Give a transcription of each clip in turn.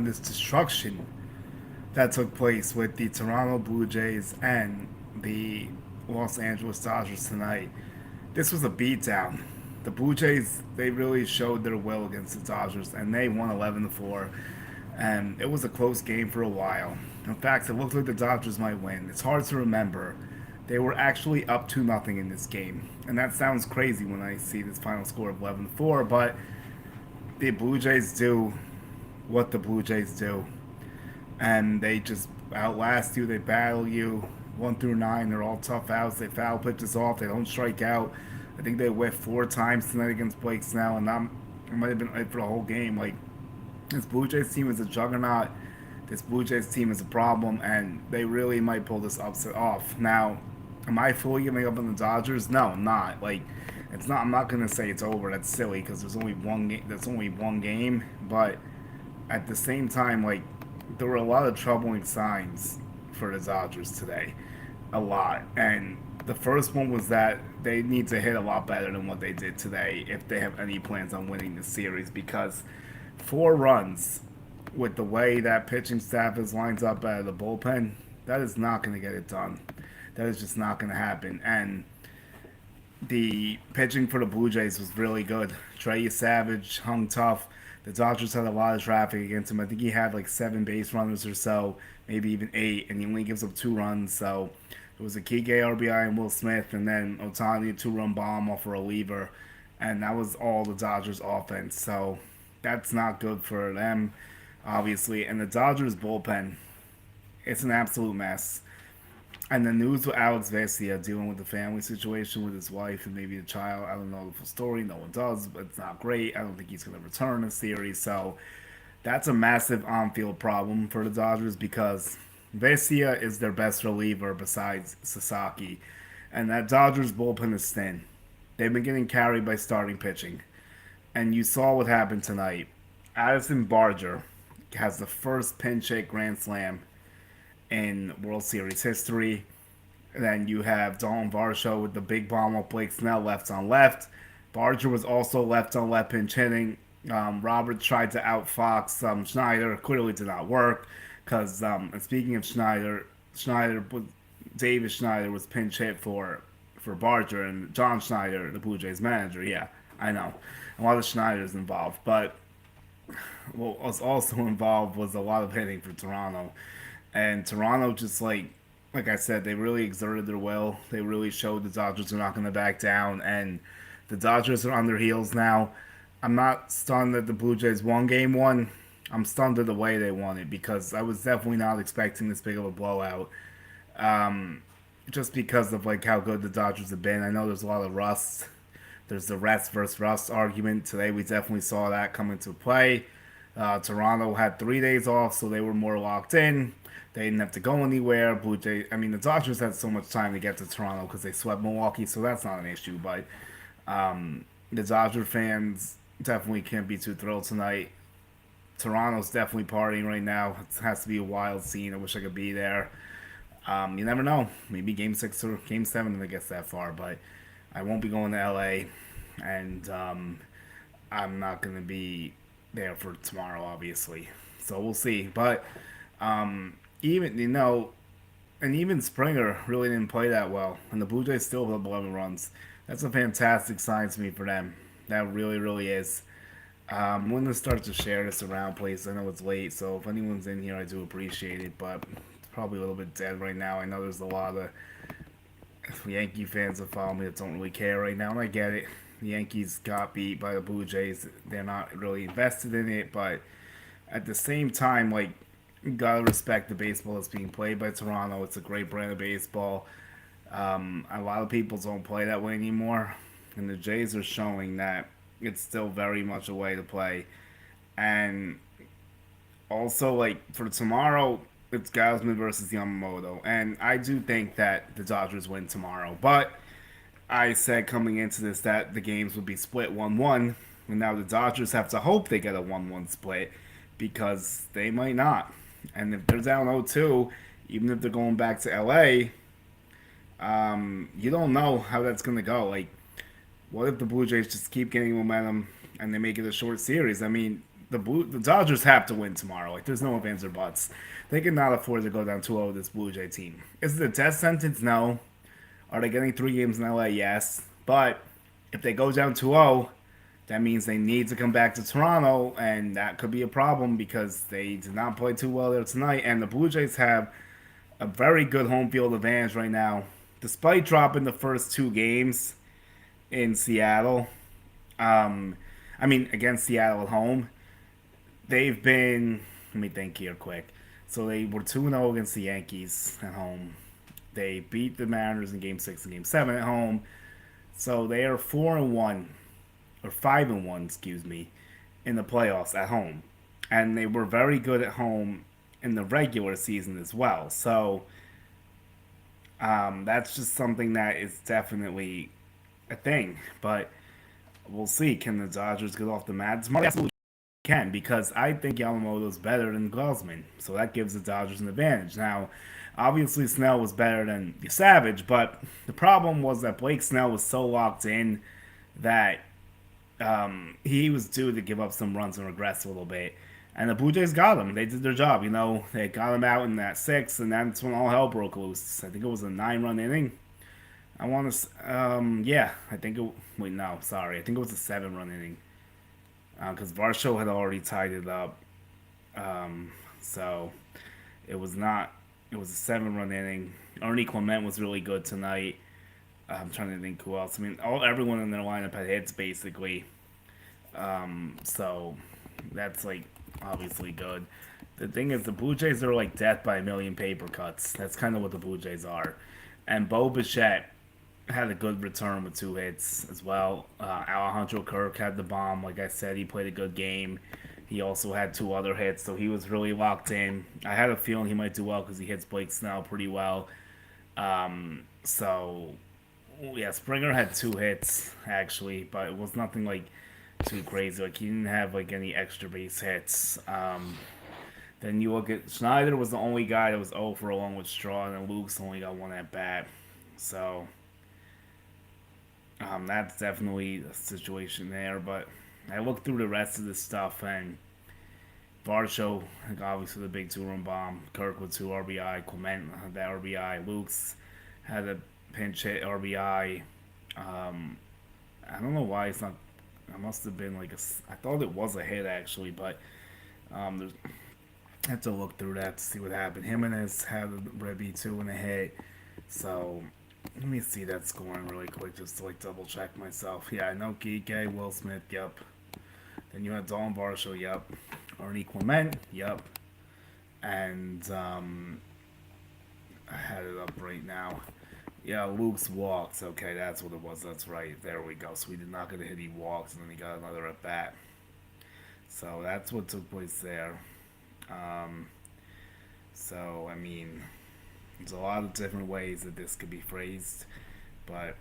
this destruction that took place with the Toronto Blue Jays and the Los Angeles Dodgers tonight. This was a beatdown. The Blue Jays, they really showed their will against the Dodgers, and they won 11-4. And it was a close game for a while. In fact, it looked like the Dodgers might win. It's hard to remember. They were actually up 2-0 in this game. And that sounds crazy when I see this final score of 11-4, but the Blue Jays do what the Blue Jays do. And they just outlast you, they battle you. 1 through 9, they're all tough outs. They foul pitches off, they don't strike out. I think they whiffed 4 times tonight against Blake Snell, and it might have been right for the whole game. Like, this Blue Jays team is a juggernaut. This Blue Jays team is a problem, and they really might pull this upset off. Now, am I fully giving up on the Dodgers? No, I'm not. Like, it's not. I'm not gonna say it's over. That's silly because there's only one game. That's only one game. But at the same time, like, there were a lot of troubling signs for the Dodgers today. A lot. And the first one was that they need to hit a lot better than what they did today if they have any plans on winning the series, because 4 runs with the way that pitching staff is lined up out of the bullpen, that is not going to get it done. That is just not going to happen. And the pitching for the Blue Jays was really good. Trey Savage hung tough. The Dodgers had a lot of traffic against him. I think he had like 7 base runners or so, maybe even 8, and he only gives up 2 runs. So it was a Kike RBI and Will Smith, and then Otani, a 2-run bomb off a reliever, and that was all the Dodgers offense. So that's not good for them, obviously. And the Dodgers bullpen, it's an absolute mess. And the news with Alex Vesia dealing with the family situation with his wife and maybe the child. I don't know the full story. No one does, but it's not great. I don't think he's going to return this series. So that's a massive on-field problem for the Dodgers because Vesia is their best reliever besides Sasaki. And that Dodgers bullpen is thin. They've been getting carried by starting pitching. And you saw what happened tonight. Addison Barger has the first pinch hit grand slam in World Series history. And then you have Dalton Varsho with the big bomb off Blake Snell left on left. Barger was also left on left pinch hitting. Roberts tried to outfox Schneider. Clearly did not work. Because, and speaking of Schneider, Davis Schneider was pinch hit for Barger, and John Schneider, the Blue Jays manager. Yeah, I know. A lot of Schneiders involved. But what was also involved was a lot of hitting for Toronto. And Toronto just like I said, they really exerted their will. They really showed the Dodgers are not going to back down, and the Dodgers are on their heels now. I'm not stunned that the Blue Jays won Game 1. I'm stunned at the way they won it because I was definitely not expecting this big of a blowout. Just because of like how good the Dodgers have been. I know there's a lot of rust. There's the rest versus rust argument. Today we definitely saw that come into play. Toronto had 3 days off, so they were more locked in. They didn't have to go anywhere. The Dodgers had so much time to get to Toronto because they swept Milwaukee, so that's not an issue. But the Dodger fans definitely can't be too thrilled tonight. Toronto's definitely partying right now. It has to be a wild scene. I wish I could be there. You never know. Maybe Game 6 or Game 7 if it gets that far. But I won't be going to LA, and I'm not going to be there for tomorrow, obviously. So we'll see. But even Springer really didn't play that well, and the Blue Jays still have 11 runs. That's a fantastic sign to me for them. That really, really is. I'm going to start to share this around, please. I know it's late, so if anyone's in here, I do appreciate it, but it's probably a little bit dead right now. I know there's a lot of Yankee fans that follow me that don't really care right now, and I get it. The Yankees got beat by the Blue Jays. They're not really invested in it, but at the same time, like, you gotta respect the baseball that's being played by Toronto. It's a great brand of baseball. A lot of people don't play that way anymore, and the Jays are showing that it's still very much a way to play. And also, like, for tomorrow, it's Gausman versus Yamamoto, and I do think that the Dodgers win tomorrow. But I said coming into this that the games would be split 1-1, and now the Dodgers have to hope they get a 1-1 split because they might not. And if they're down 0-2, even if they're going back to LA, you don't know how that's going to go. Like, what if the Blue Jays just keep getting momentum and they make it a short series? I mean, the Dodgers have to win tomorrow. Like, there's no ifs or buts. They cannot afford to go down 2-0 with this Blue Jay team. Is it a death sentence? No. Are they getting 3 games in LA? Yes. But if they go down 2-0, that means they need to come back to Toronto, and that could be a problem because they did not play too well there tonight. And the Blue Jays have a very good home field advantage right now, despite dropping the first 2 games in Seattle. I mean, against Seattle at home, they've been. Let me think here quick. So they were 2-0 against the Yankees at home. They beat the Mariners in Game 6 and Game 7 at home. So they are 4-1, or 5-1, excuse me, in the playoffs at home. And they were very good at home in the regular season as well. So that's just something that is definitely a thing. But we'll see. Can the Dodgers get off the mat? Tomorrow, absolutely can, because I think Yamamoto's better than Gosman. So that gives the Dodgers an advantage. Now, obviously Snell was better than Savage, but the problem was that Blake Snell was so locked in that he was due to give up some runs and regress a little bit. And the Blue Jays got him. They did their job, you know. They got him out in that 6th, and that's when all hell broke loose. I think it was a 9-run inning. I want to, yeah, I think it, wait, no, sorry. I think it was a 7-run inning. Because Varsho had already tied it up. So it was not, it was a 7-run inning. Ernie Clement was really good tonight. I'm trying to think who else. I mean, everyone in their lineup had hits, basically. So that's, like, obviously good. The thing is, the Blue Jays are like death by a million paper cuts. That's kind of what the Blue Jays are. And Bo Bichette had a good return with 2 hits as well. Alejandro Kirk had the bomb. Like I said, he played a good game. He also had 2 other hits, so he was really locked in. I had a feeling he might do well because he hits Blake Snell pretty well. So, yeah, Springer had 2 hits, actually, but it was nothing, like, too crazy. Like, he didn't have, like, any extra base hits. Then you look at Schneider was the only guy that was 0 for along with Straw, and then Luke's only got 1 at bat. So that's definitely a situation there. But I looked through the rest of this stuff, and Varsho, like, obviously the big 2-run bomb. Kirk with 2 RBI. Clement had that RBI. Luke's had a pinch hit RBI. I don't know why it's not. It must have been like a. I thought it was a hit actually, but there's. I have to look through that to see what happened. Jimenez had a ribby too and a hit. So let me see that scoring really quick just to like double check myself. Yeah, no Geeke, Will Smith, yep. Then you had Dalton Varsho, yep. Ernie Clement, yep. And I had it up right now. Yeah, Luke's walks. Okay, that's what it was. That's right. There we go. So we did not get a hit. He walked, and then he got another at bat. So that's what took place there. So, I mean, there's a lot of different ways that this could be phrased, but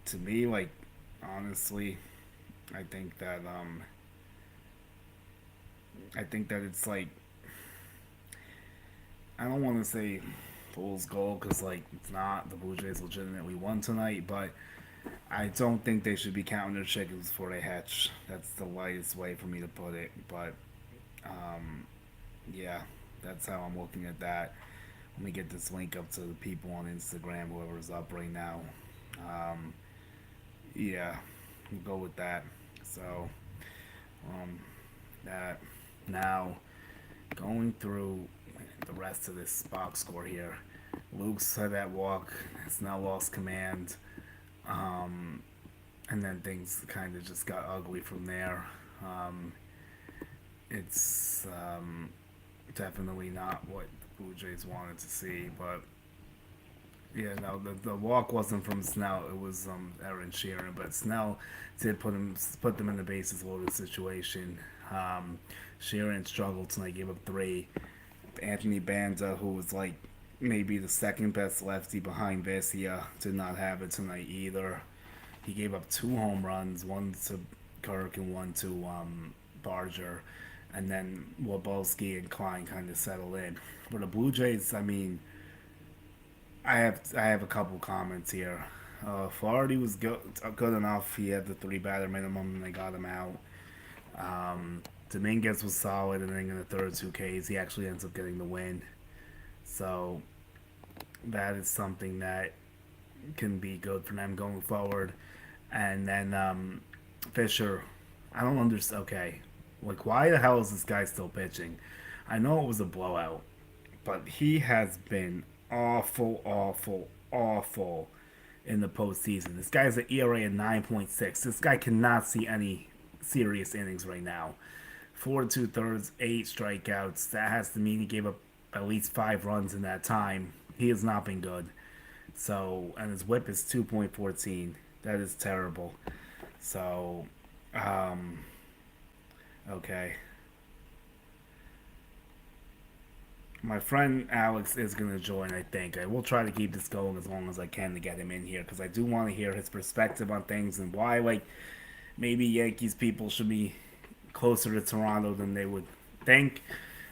to me, like, honestly, I think that it's like, I don't want to say fool's gold because, like, it's not. The Blue Jays legitimately won tonight, but I don't think they should be counting their chickens before they hatch. That's the lightest way for me to put it, but yeah, that's how I'm looking at that. Let me get this link up to the people on Instagram, whoever's up right now. Yeah, we'll go with that. So, that now going through the rest of this box score here. Luke's had that walk. Has now lost command. And then things kind of just got ugly from there. It's definitely not what the Blue Jays wanted to see, but yeah, no, the walk wasn't from Snell. It was Aaron Sheeran, but Snell did put them in the bases loaded situation. Sheeran struggled tonight, gave up 3. Anthony Banda, who was like maybe the second best lefty behind Vesia, did not have it tonight either. He gave up 2 home runs, 1 to Kirk and 1 to Barger, and then Wobolski and Klein kind of settled in. For the Blue Jays, I mean, I have a couple comments here. Flaherty was good enough. He had the 3 batter minimum, and they got him out. Dominguez was solid, and then in the third 2Ks, he actually ends up getting the win. So that is something that can be good for them going forward. And then Fisher, I don't understand. Okay, like why the hell is this guy still pitching? I know it was a blowout, but he has been awful, awful, awful in the postseason. This guy's an ERA of 9.6. This guy cannot see any serious innings right now. 4 2/3, 8 strikeouts. That has to mean he gave up at least 5 runs in that time. He has not been good. So, and his whip is 2.14. That is terrible. So, okay. My friend Alex is going to join, I think. I will try to keep this going as long as I can to get him in here because I do want to hear his perspective on things and why, like, maybe Yankees people should be closer to Toronto than they would think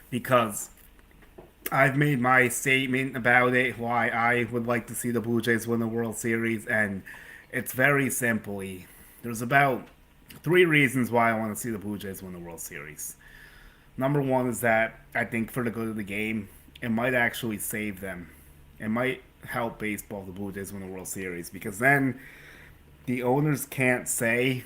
because I've made my statement about it, why I would like to see the Blue Jays win the World Series, and it's very simply, there's about 3 reasons why I want to see the Blue Jays win the World Series. Number 1 is that I think for the good of the game, it might actually save them. It might help baseball, the Blue Jays win the World Series, because then the owners can't say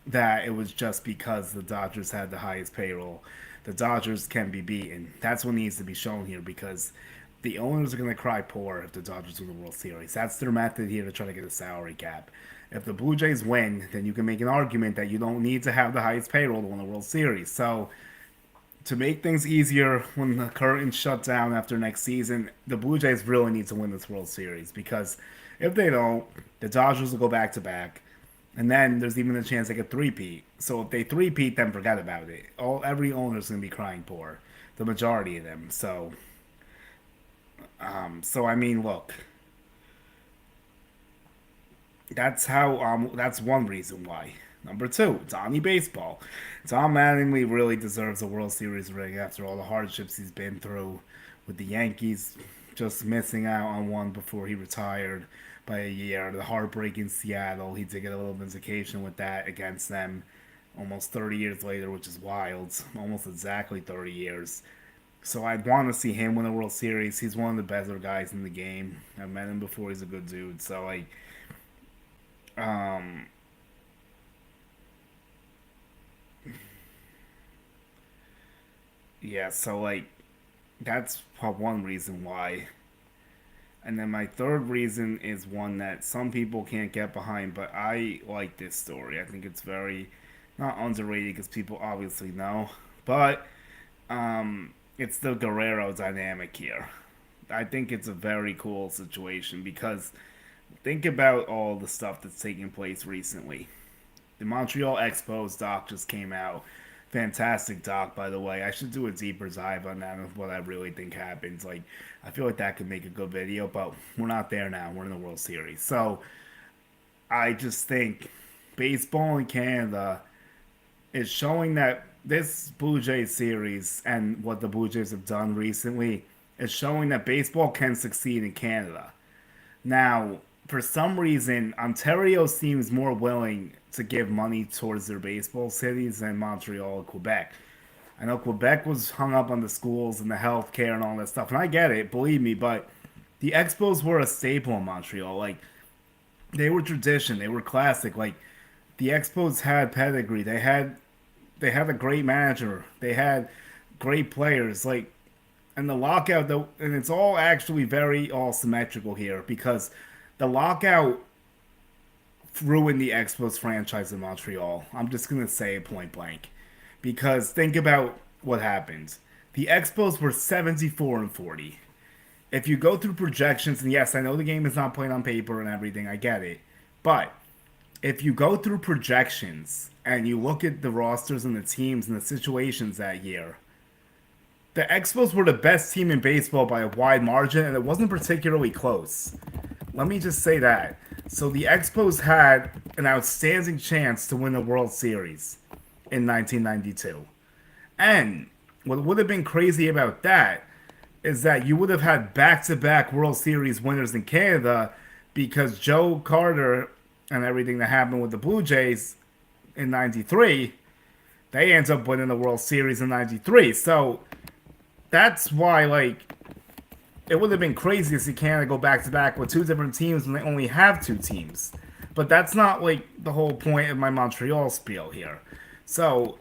that it was just because the Dodgers had the highest payroll. The Dodgers can be beaten. That's what needs to be shown here because the owners are going to cry poor if the Dodgers win the World Series. That's their method here to try to get a salary cap. If the Blue Jays win, then you can make an argument that you don't need to have the highest payroll to win the World Series. So to make things easier when the curtains shut down after next season, the Blue Jays really need to win this World Series because if they don't, the Dodgers will go back-to-back. And then there's even a chance they could three-peat. So if they three-peat, then forget about it. Every owner's going to be crying poor. The majority of them. So I mean, look. That's one reason why. Number 2, Donnie Baseball. Tom Mattingly really deserves a World Series ring after all the hardships he's been through with the Yankees just missing out on one before he retired by a year. The heartbreak in Seattle, he did get a little vindication with that against them almost 30 years later, which is wild. Almost exactly 30 years. So I'd want to see him win a World Series. He's one of the better guys in the game. I've met him before. He's a good dude. So, like, yeah, so, like, that's one reason why. And then my third reason is one that some people can't get behind, but I like this story. I think it's very, not underrated because people obviously know, but it's the Guerrero dynamic here. I think it's a very cool situation because think about all the stuff that's taking place recently. The Montreal Expos doc just came out. Fantastic doc, by the way. I should do a deeper dive on that of what I really think happens. Like, I feel like that could make a good video, but we're not there now. We're in the World Series. So, I just think baseball in Canada is showing that this Blue Jays series and what the Blue Jays have done recently is showing that baseball can succeed in Canada. Now, for some reason, Ontario seems more willing to give money towards their baseball cities than Montreal and Quebec. I know Quebec was hung up on the schools and the healthcare and all that stuff, and I get it, believe me, but the Expos were a staple in Montreal. Like, they were tradition, they were classic. Like, the Expos had pedigree. They had a great manager. They had great players. Like, and the lockout, though, and it's all actually very all symmetrical here because the lockout ruined the Expos franchise in Montreal. I'm just going to say it point blank. Because think about what happened. The Expos were 74-40. If you go through projections, and yes, I know the game is not played on paper and everything, I get it. But if you go through projections and you look at the rosters and the teams and the situations that year, the Expos were the best team in baseball by a wide margin, and it wasn't particularly close. Let me just say that. So the Expos had an outstanding chance to win the World Series in 1992. And what would have been crazy about that is that you would have had back-to-back World Series winners in Canada because Joe Carter and everything that happened with the Blue Jays in 93, they end up winning the World Series in '93. So that's why, like, it would have been crazy to see Canada go back to back with two different teams when they only have two teams. But that's not like the whole point of my Montreal spiel here. So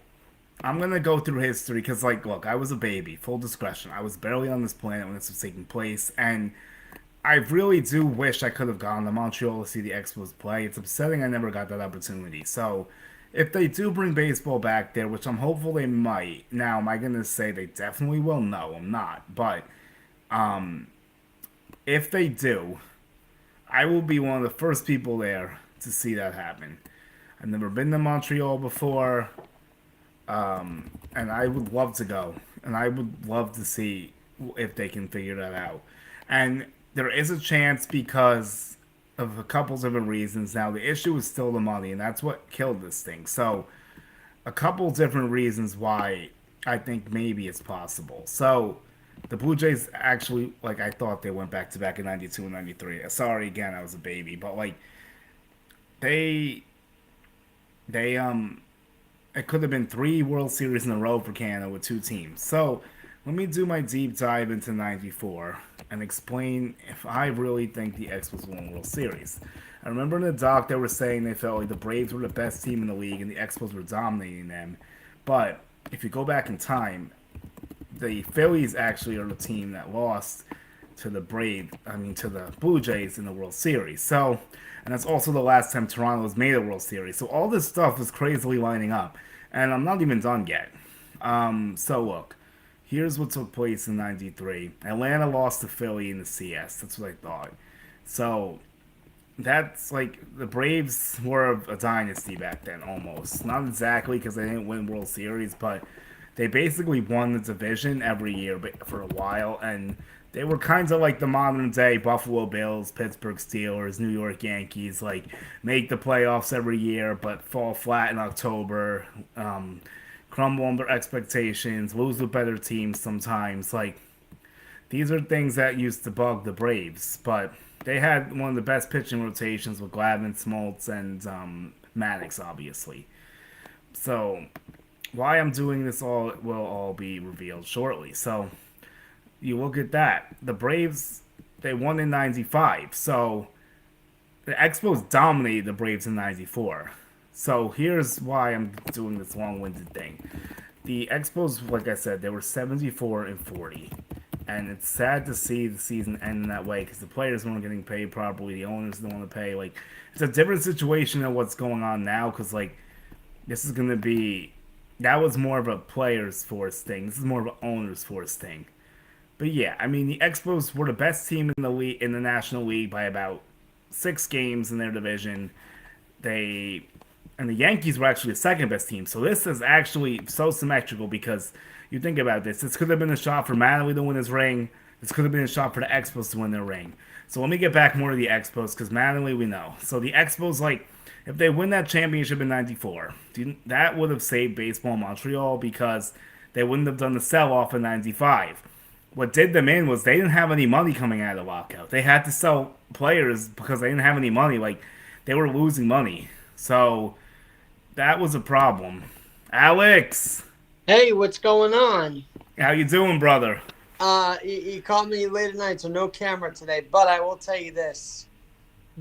I'm gonna go through history because, like, look, I was a baby. Full discretion, I was barely on this planet when this was taking place, and I really do wish I could have gone to Montreal to see the Expos play. It's upsetting I never got that opportunity. So if they do bring baseball back there, which I'm hopeful they might. Now, am I gonna say they definitely will? No, I'm not. But if they do, I will be one of the first people there to see that happen. I've never been to Montreal before, and I would love to go, and I would love to see if they can figure that out. And there is a chance because of a couple different reasons. Now, the issue is still the money, and that's what killed this thing. So, a couple different reasons why I think maybe it's possible. So, the Blue Jays actually, like, I thought they went back to back in '92 and '93. Sorry again, I was a baby, but like they it could have been 3 World Series in a row for Canada with two teams. So let me do my deep dive into '94 and explain if I really think the Expos will win World Series. I remember in the doc they were saying they felt like the Braves were the best team in the league and the Expos were dominating them. But if you go back in time, the Phillies actually are the team that lost to the to the Blue Jays in the World Series. So, and that's also the last time Toronto has made a World Series. So all this stuff is crazily lining up, and I'm not even done yet. So look, here's what took place in '93. Atlanta lost to Philly in the CS. That's what I thought. So that's like the Braves were a dynasty back then, almost. Not exactly because they didn't win World Series, but they basically won the division every year for a while, and they were kind of like the modern day Buffalo Bills, Pittsburgh Steelers, New York Yankees, like make the playoffs every year but fall flat in October, crumble under expectations, lose with better teams sometimes. Like, these are things that used to bug the Braves, but they had one of the best pitching rotations with Glavine, Smoltz, and Maddox, obviously. So why I'm doing this all will all be revealed shortly. So you look at that. The Braves, they won in '95. So the Expos dominated the Braves in '94. So here's why I'm doing this long-winded thing. The Expos, like I said, they were 74-40. And it's sad to see the season end in that way because the players weren't getting paid properly. The owners don't want to pay. Like, it's a different situation than what's going on now because, like, this is going to be... That was more of a players' force thing. This is more of an owners' force thing. But yeah, I mean, the Expos were the best team in the league, in the National League by about 6 games in their division. And the Yankees were actually the second best team. So this is actually so symmetrical because you think about this. This could have been a shot for Mattingly to win his ring. This could have been a shot for the Expos to win their ring. So let me get back more to the Expos because Mattingly we know. So the Expos, like, if they win that championship in '94, that would have saved baseball in Montreal because they wouldn't have done the sell-off in '95. What did them in was they didn't have any money coming out of the lockout. They had to sell players because they didn't have any money. Like, they were losing money. So that was a problem. Alex! Hey, what's going on? How you doing, brother? You called me late at night, so no camera today. But I will tell you this.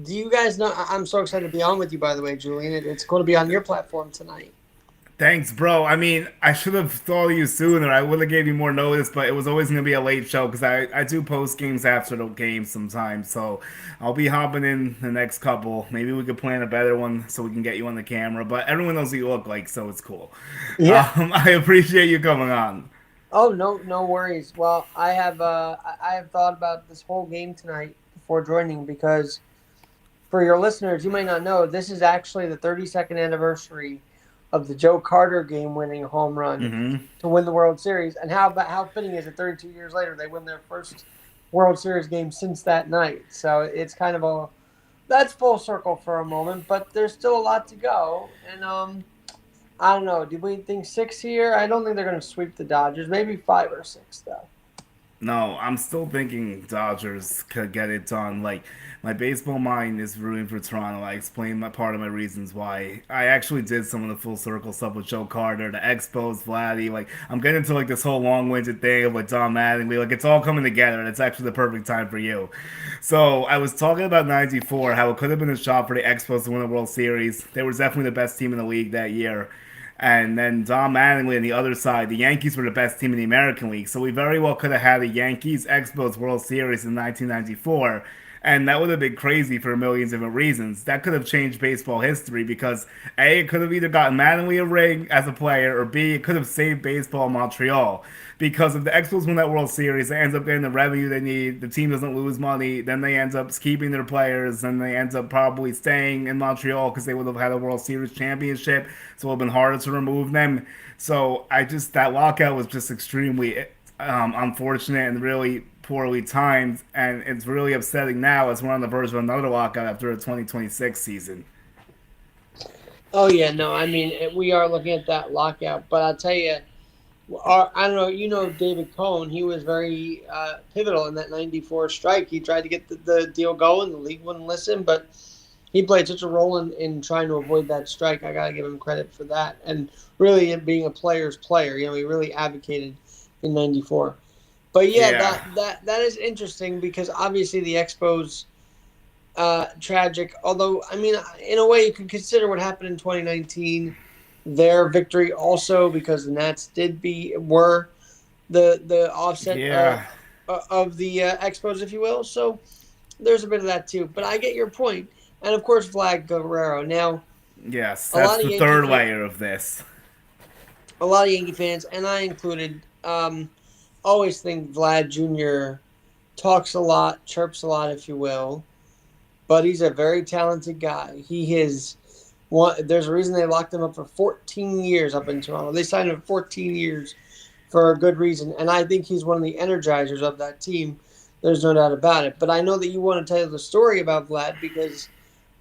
Do you guys know? I'm so excited to be on with you, by the way, Julian. It's going to be on your platform tonight. Thanks, bro. I mean, I should have thought of you sooner. I would have gave you more notice, but it was always going to be a late show because I do post games after the game sometimes. So I'll be hopping in the next couple. Maybe we could plan a better one so we can get you on the camera. But everyone knows what you look like, so it's cool. Yeah. I appreciate you coming on. Oh, no worries. Well, I have thought about this whole game tonight before joining because for your listeners, you may not know, this is actually the 32nd anniversary of the Joe Carter game-winning home run to win the World Series. And how fitting is it 32 years later they win their first World Series game since that night. So it's kind of that's full circle for a moment, but there's still a lot to go. And I don't know. Do we think 6 here? I don't think they're going to sweep the Dodgers. Maybe 5 or 6, though. No, I'm still thinking Dodgers could get it done. Like, my baseball mind is rooting for Toronto. I explained my part of my reasons why. I actually did some of the full circle stuff with Joe Carter, the Expos, Vladdy. Like, I'm getting into like this whole long-winded thing of like Don Mattingly. Like, it's all coming together, and it's actually the perfect time for you. So I was talking about '94, how it could have been a shot for the Expos to win the World Series. They were definitely the best team in the league that year. And then Don Mattingly on the other side, the Yankees were the best team in the American League. So we very well could have had a Yankees Expos World Series in 1994. And that would have been crazy for millions of different reasons. That could have changed baseball history because A, it could have either gotten Mattingly a ring as a player, or B, it could have saved baseball in Montreal. Because if the Expos win that World Series, they end up getting the revenue they need. The team doesn't lose money. Then they end up keeping their players, and they end up probably staying in Montreal because they would have had a World Series championship. So it would have been harder to remove them. So that lockout was just extremely unfortunate and really poorly timed, and it's really upsetting now as we're on the verge of another lockout after a 2026 season. Oh yeah, no, I mean we are looking at that lockout, but I'll tell you, I don't know, David Cohn, he was very pivotal in that '94 strike. He tried to get the deal going. The league wouldn't listen, but he played such a role in trying to avoid that strike. I got to give him credit for that, and really in being a player's player. He really advocated in '94. But yeah, Yeah. that is interesting because obviously the Expos tragic. Although I mean, in a way, you can consider what happened in 2019 their victory also because the Nats were the offset Yeah. of the Expos, if you will. So there's a bit of that too. But I get your point, and of course Vlad Guerrero. Now Yes, a that's lot of the Yankee third fans, layer of this. and I included, always think Vlad Jr. talks a lot, chirps a lot, if you will. But he's a very talented guy. He is one. There's a reason they locked him up for 14 years up in Toronto. They signed him for 14 years for a good reason, and I think he's one of the energizers of that team. There's no doubt about it. But I know that you want to tell the story about Vlad because,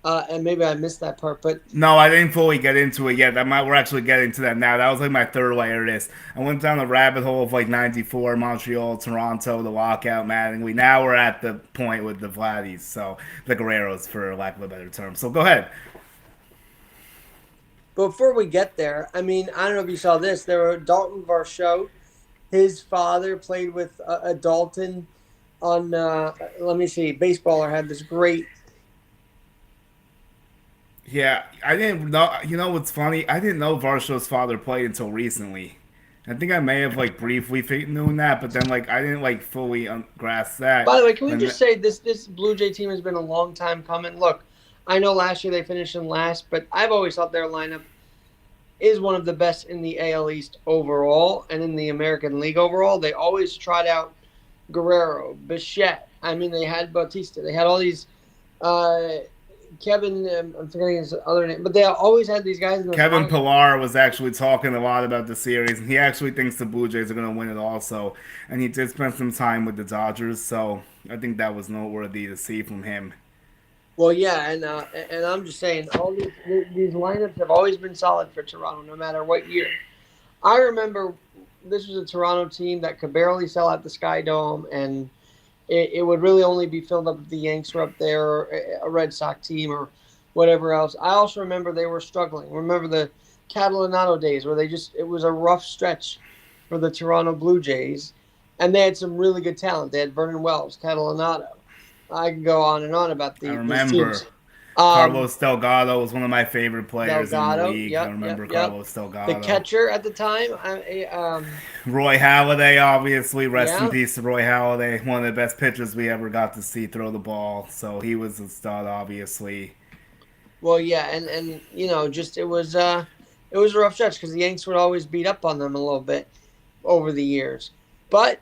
and maybe I missed that part, but No, I didn't fully get into it yet. We're actually getting to that now. That was like my third layer of this. I went down the rabbit hole of like '94, Montreal, Toronto, the lockout, Mattingly. Now we're at the point with the Vladdies, so the Guerreros, for lack of a better term. So go ahead. before we get there, I mean, I don't know if you saw this. There were Dalton Varsho. His father played with a Dalton on. Let me see. Baseballer had this great. Yeah, I didn't know. You know what's funny? I didn't know Varsho's father played until recently. I think I may have like briefly known that, but then like I didn't like fully grasp that. By the way, can we When just say this Blue Jay team has been a long time coming? Look, I know last year they finished in last, but I've always thought their lineup is one of the best in the AL East overall and in the American League overall. They always tried out Guerrero, Bichette. I mean, they had Bautista. They had all these uh, Kevin. I'm forgetting his other name, but they always had these guys in the Kevin lineup. Pillar was actually talking a lot about the series, and he actually thinks the Blue Jays are going to win it also. And he did spend some time with the Dodgers, so I think that was noteworthy to see from him. Well, yeah, and I'm just saying, all these lineups have always been solid for Toronto, no matter what year. I remember this was a Toronto team that could barely sell out the Sky Dome, and it would really only be filled up if the Yanks were up there, or a Red Sox team, or whatever else. I also remember they were struggling. Remember the Catalinato days where it was a rough stretch for the Toronto Blue Jays, and they had some really good talent. They had Vernon Wells, Catalinato. I can go on and on about I these teams. remember Um, Carlos Delgado was one of my favorite players in the Delgado, league. I yep, yep, remember yep. Carlos The Delgado. catcher at the time, Roy Halladay, obviously, rest in yeah. peace to Roy Halladay, one of the best pitchers we ever got to see throw the ball. So he was a stud, obviously. Well, yeah, and just it was a rough stretch because the Yanks would always beat up on them a little bit over the years. But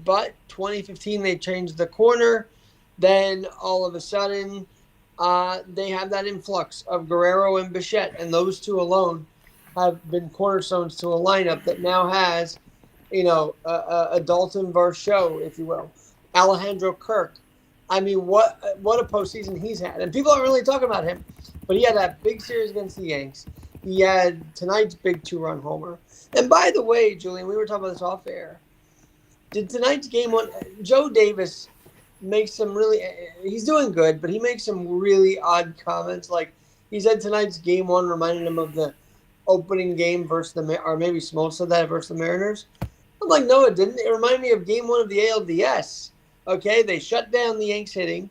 2015 they changed the corner. Then all of a sudden, they have that influx of Guerrero and Bichette, and those two alone have been cornerstones to a lineup that now has, a Dalton Varsho, if you will, Alejandro Kirk. I mean, what a postseason he's had, and people aren't really talking about him, but he had that big series against the Yanks. He had tonight's big 2-run homer. And by the way, Julian, we were talking about this off air. did tonight's game one? Joe Davis makes some really. He's doing good, but he makes some really odd comments. Like he said tonight's game one reminded him of the opening game versus or maybe Smoltz said that versus the Mariners. I'm like, no, it didn't. It reminded me of game one of the ALDS. Okay, they shut down the Yanks hitting,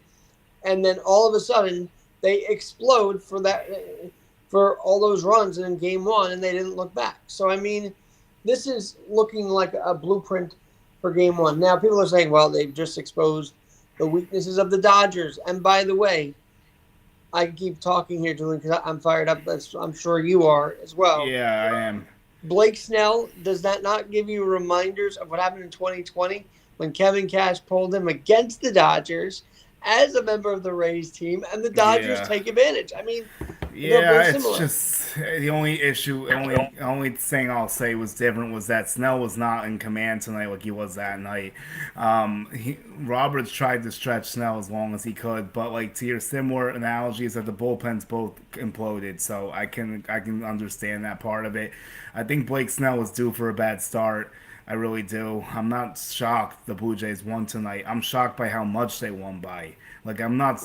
and then all of a sudden they explode for all those runs in game one, and they didn't look back. So I mean, this is looking like a blueprint for game one. Now people are saying, well, they've just exposed the weaknesses of the Dodgers. And by the way, I keep talking here, Julian, because I'm fired up. I'm sure you are as well. Yeah, I am. Blake Snell, does that not give you reminders of what happened in 2020 when Kevin Cash pulled him against the Dodgers as a member of the Rays team, and the Dodgers take advantage? I mean, yeah, it's just the only issue. Only thing I'll say was different was that Snell was not in command tonight like he was that night. Roberts tried to stretch Snell as long as he could, but like to your similar analogies that the bullpens both imploded, so I can understand that part of it. I think Blake Snell was due for a bad start. I really do. I'm not shocked the Blue Jays won tonight. I'm shocked by how much they won by. Like I'm not.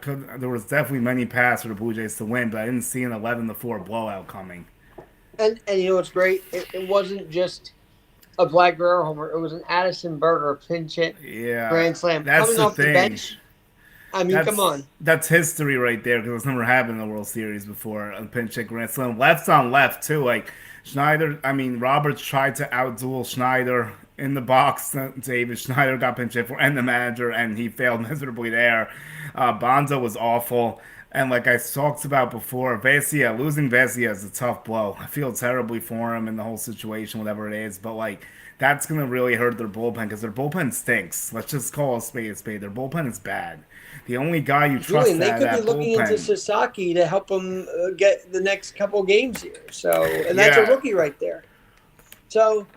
There was definitely many paths for the Blue Jays to win, but I didn't see an 11-4 blowout coming. And you know what's great? It wasn't just a Vlad Guerrero homer. It was an Addison Berger pinch hit grand slam that's coming the off thing. the bench. I mean, come on. That's history right there because it's never happened in the World Series before. A pinch hit grand slam, left on left too. Like Roberts tried to outduel Schneider in the box. David Schneider got pinch hit for, and the manager, and he failed miserably there. Bonzo was awful. And like I talked about before, losing Vesia is a tough blow. I feel terribly for him in the whole situation, whatever it is. But like, that's going to really hurt their bullpen because their bullpen stinks. Let's just call a spade a spade. Their bullpen is bad. The only guy you trust Julian, they could be looking into Sasaki to help them get the next couple games here. So, and that's a rookie right there. So,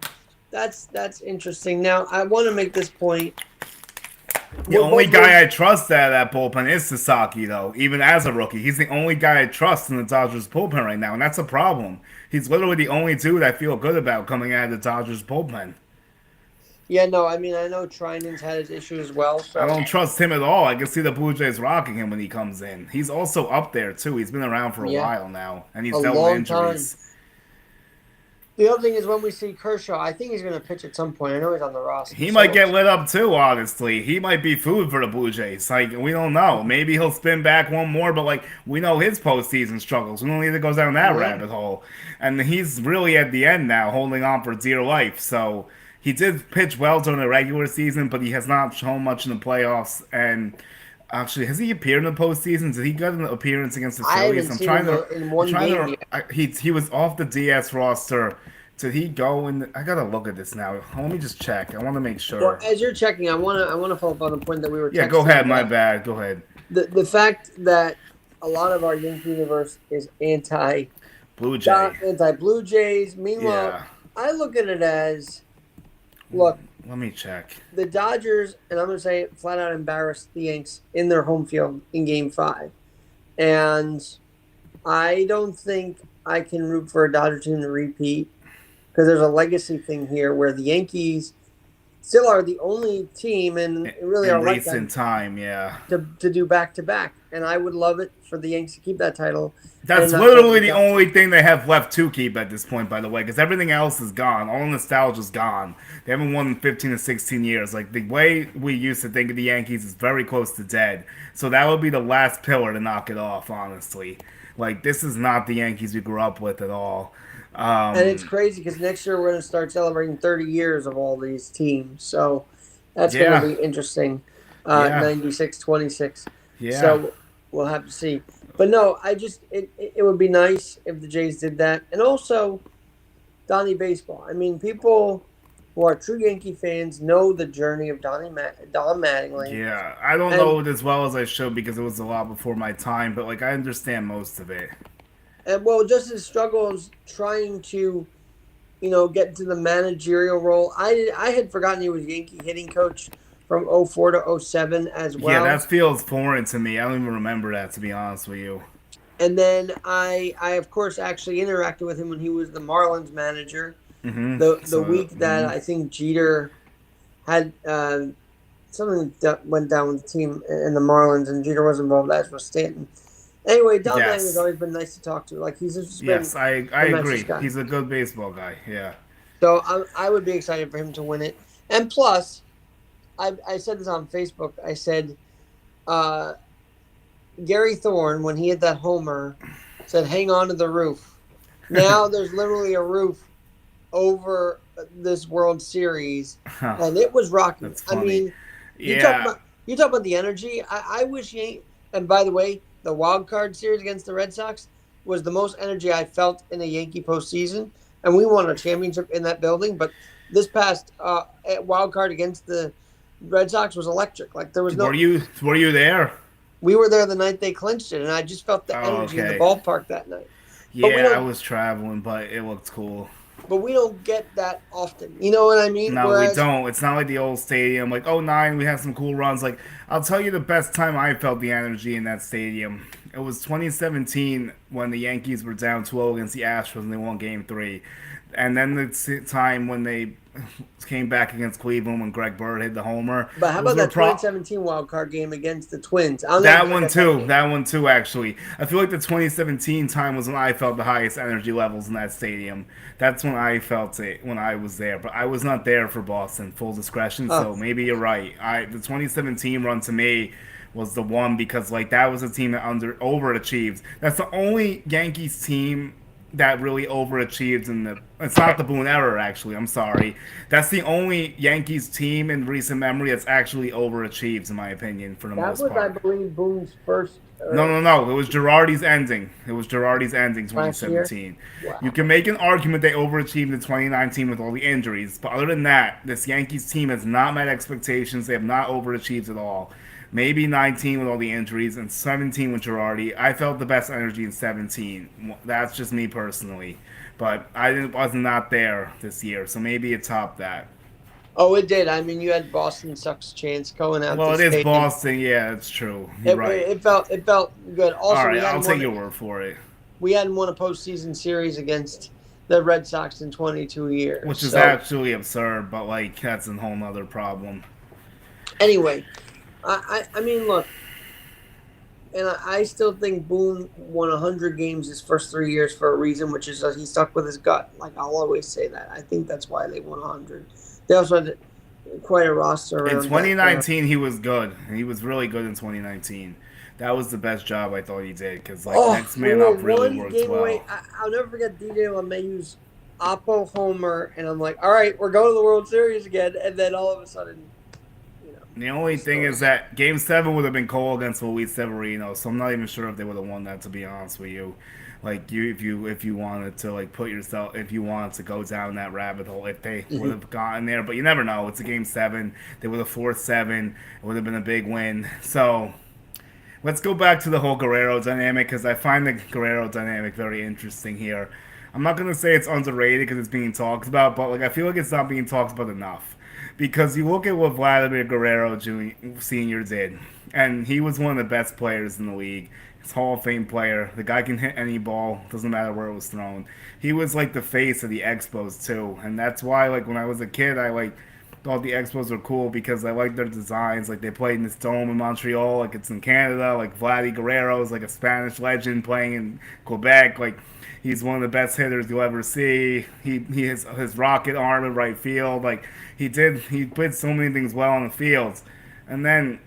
that's interesting. Now, I want to make this point. The only guy I trust out of that bullpen is Sasaki, though, even as a rookie. He's the only guy I trust in the Dodgers bullpen right now, and that's a problem. He's literally the only dude I feel good about coming out of the Dodgers bullpen. Yeah, no, I mean, I know Trinan's had his issue as well. So. I don't trust him at all. I can see the Blue Jays rocking him when he comes in. He's also up there, too. He's been around for a while now, and he's dealt with injuries. Time. The other thing is when we see Kershaw, I think he's going to pitch at some point. I know he's on the roster. He might get lit up, too, honestly. He might be food for the Blue Jays. Like, we don't know. Maybe he'll spin back one more, but, like, we know his postseason struggles. We don't need to go down that rabbit hole. And he's really at the end now, holding on for dear life, so... He did pitch well during the regular season, but he has not shown much in the playoffs. And actually, has he appeared in the postseason? Did he get an appearance against the Phillies? He was off the DS roster. Did he go in? I gotta look at this now. Let me just check. I want to make sure. Well, as you're checking, I want to follow up on the point that we were. Yeah, go ahead. My bad. Go ahead. The fact that a lot of our Yankee universe is anti-Blue Jays. Meanwhile, I look at it as. Look, let me check. The Dodgers, and I'm going to say it flat out, embarrassed the Yanks in their home field in Game 5. And I don't think I can root for a Dodger team to repeat because there's a legacy thing here where the Yankees still are the only team in really our recent time, to do back-to-back. And I would love it for the Yanks to keep that title. That's literally the only thing they have left to keep at this point, by the way, because everything else is gone. All nostalgia is gone. They haven't won in 15 to 16 years. Like, the way we used to think of the Yankees is very close to dead. So that would be the last pillar to knock it off, honestly. Like, this is not the Yankees we grew up with at all. And it's crazy because next year we're going to start celebrating 30 years of all these teams. So that's going to be interesting. 96-26. Yeah. So we'll have to see. But no, it would be nice if the Jays did that. And also, Donnie Baseball. I mean, people who are true Yankee fans know the journey of Don Mattingly. Yeah, I don't know it as well as I should because it was a lot before my time, but like I understand most of it. And well, just his struggles trying to, get into the managerial role. I had forgotten he was Yankee hitting coach from 04 to 07 as well. Yeah, that feels foreign to me. I don't even remember that, to be honest with you. And then I of course, actually interacted with him when he was the Marlins manager. Mm-hmm. The week that I think Jeter had something that went down with the team and the Marlins, and Jeter was involved, as was Stanton. Anyway, Don Lang has Yes. always been nice to talk to. Like, he's just been Yes, I the nicest agree. guy. He's a good baseball guy. Yeah. So I would be excited for him to win it. And plus, I said this on Facebook. I said, Gary Thorne, when he hit that homer, said, "Hang on to the roof." Now there's literally a roof over this World Series, and it was rocking. That's I funny. mean, Yeah. you talk about the energy. I wish you. And by the way, the wild card series against the Red Sox was the most energy I felt in a Yankee postseason, and we won a championship in that building. But this past wild card against the Red Sox was electric. Like, there was no. Were you there? We were there the night they clinched it, and I just felt the Oh, energy in the okay. ballpark that night. But Yeah, I was traveling, but it looked cool. But we don't get that often. You know what I mean? No, Whereas, we don't. It's not like the old stadium. Like, '09, we had some cool runs. Like, I'll tell you the best time I felt the energy in that stadium. It was 2017 when the Yankees were down 2-0 against the Astros and they won Game 3. And then the time when they came back against Cleveland when Greg Bird hit the homer. But how Those about were that 2017 wild card game against the Twins? I'll never That forget one too. game. That one too. Actually, I feel like the 2017 time was when I felt the highest energy levels in that stadium. That's when I felt it when I was there, but I was not there for Boston. Full discretion. So maybe you're right. The 2017 run to me was the one because like that was a team that overachieved. That's the only Yankees team that really overachieved in the. It's not the Boone era, actually. I'm sorry. That's the only Yankees team in recent memory that's actually overachieved, in my opinion, for the That most was, part. I believe, Boone's first. No. It was Girardi's ending. It was Girardi's ending, Last year? 2017. Wow. You can make an argument they overachieved in 2019 with all the injuries, but other than that, this Yankees team has not met expectations. They have not overachieved at all. Maybe 19 with all the injuries and 17 with Girardi. I felt the best energy in 17. That's just me personally, but was not there this year, so maybe it topped that. Oh, it did. I mean, you had Boston sucks chance going out. Well, to it is stadium. Boston. Yeah, that's true. You're right. It felt good. Also, All right, I'll take your word for it. We hadn't won a postseason series against the Red Sox in 22 years, Which is actually absurd, but like that's a whole nother problem. Anyway, I mean, look, and I still think Boone won 100 games his first 3 years for a reason, which is he stuck with his gut. Like, I'll always say that. I think that's why they won 100. They also had quite a roster around. In 2019, he was good. He was really good in 2019. That was the best job I thought he did because next man up really worked well. Away. I'll never forget DJ LeMahieu's Oppo homer, and I'm like, all right, we're going to the World Series again, and then all of a sudden. The only thing is that Game 7 would have been cold against Luis Severino, so I'm not even sure if they would have won that, to be honest with you. Like, if you wanted to, like, if you wanted to go down that rabbit hole, if they would have gotten there. But you never know. It's a Game 7. They would have forced 7. It would have been a big win. So, let's go back to the whole Guerrero dynamic, because I find the Guerrero dynamic very interesting here. I'm not going to say it's underrated because it's being talked about, but, like, I feel like it's not being talked about enough. Because you look at what Vladimir Guerrero Sr. did, and he was one of the best players in the league. He's a Hall of Fame player. The guy can hit any ball, doesn't matter where it was thrown. He was like the face of the Expos too, and that's why like when I was a kid, I thought the Expos were cool because I liked their designs. Like they played in this dome in Montreal, like it's in Canada. Like Vladdy Guerrero is like a Spanish legend playing in Quebec. Like he's one of the best hitters you'll ever see. He has his rocket arm in right field. Like he did so many things well on the fields. And then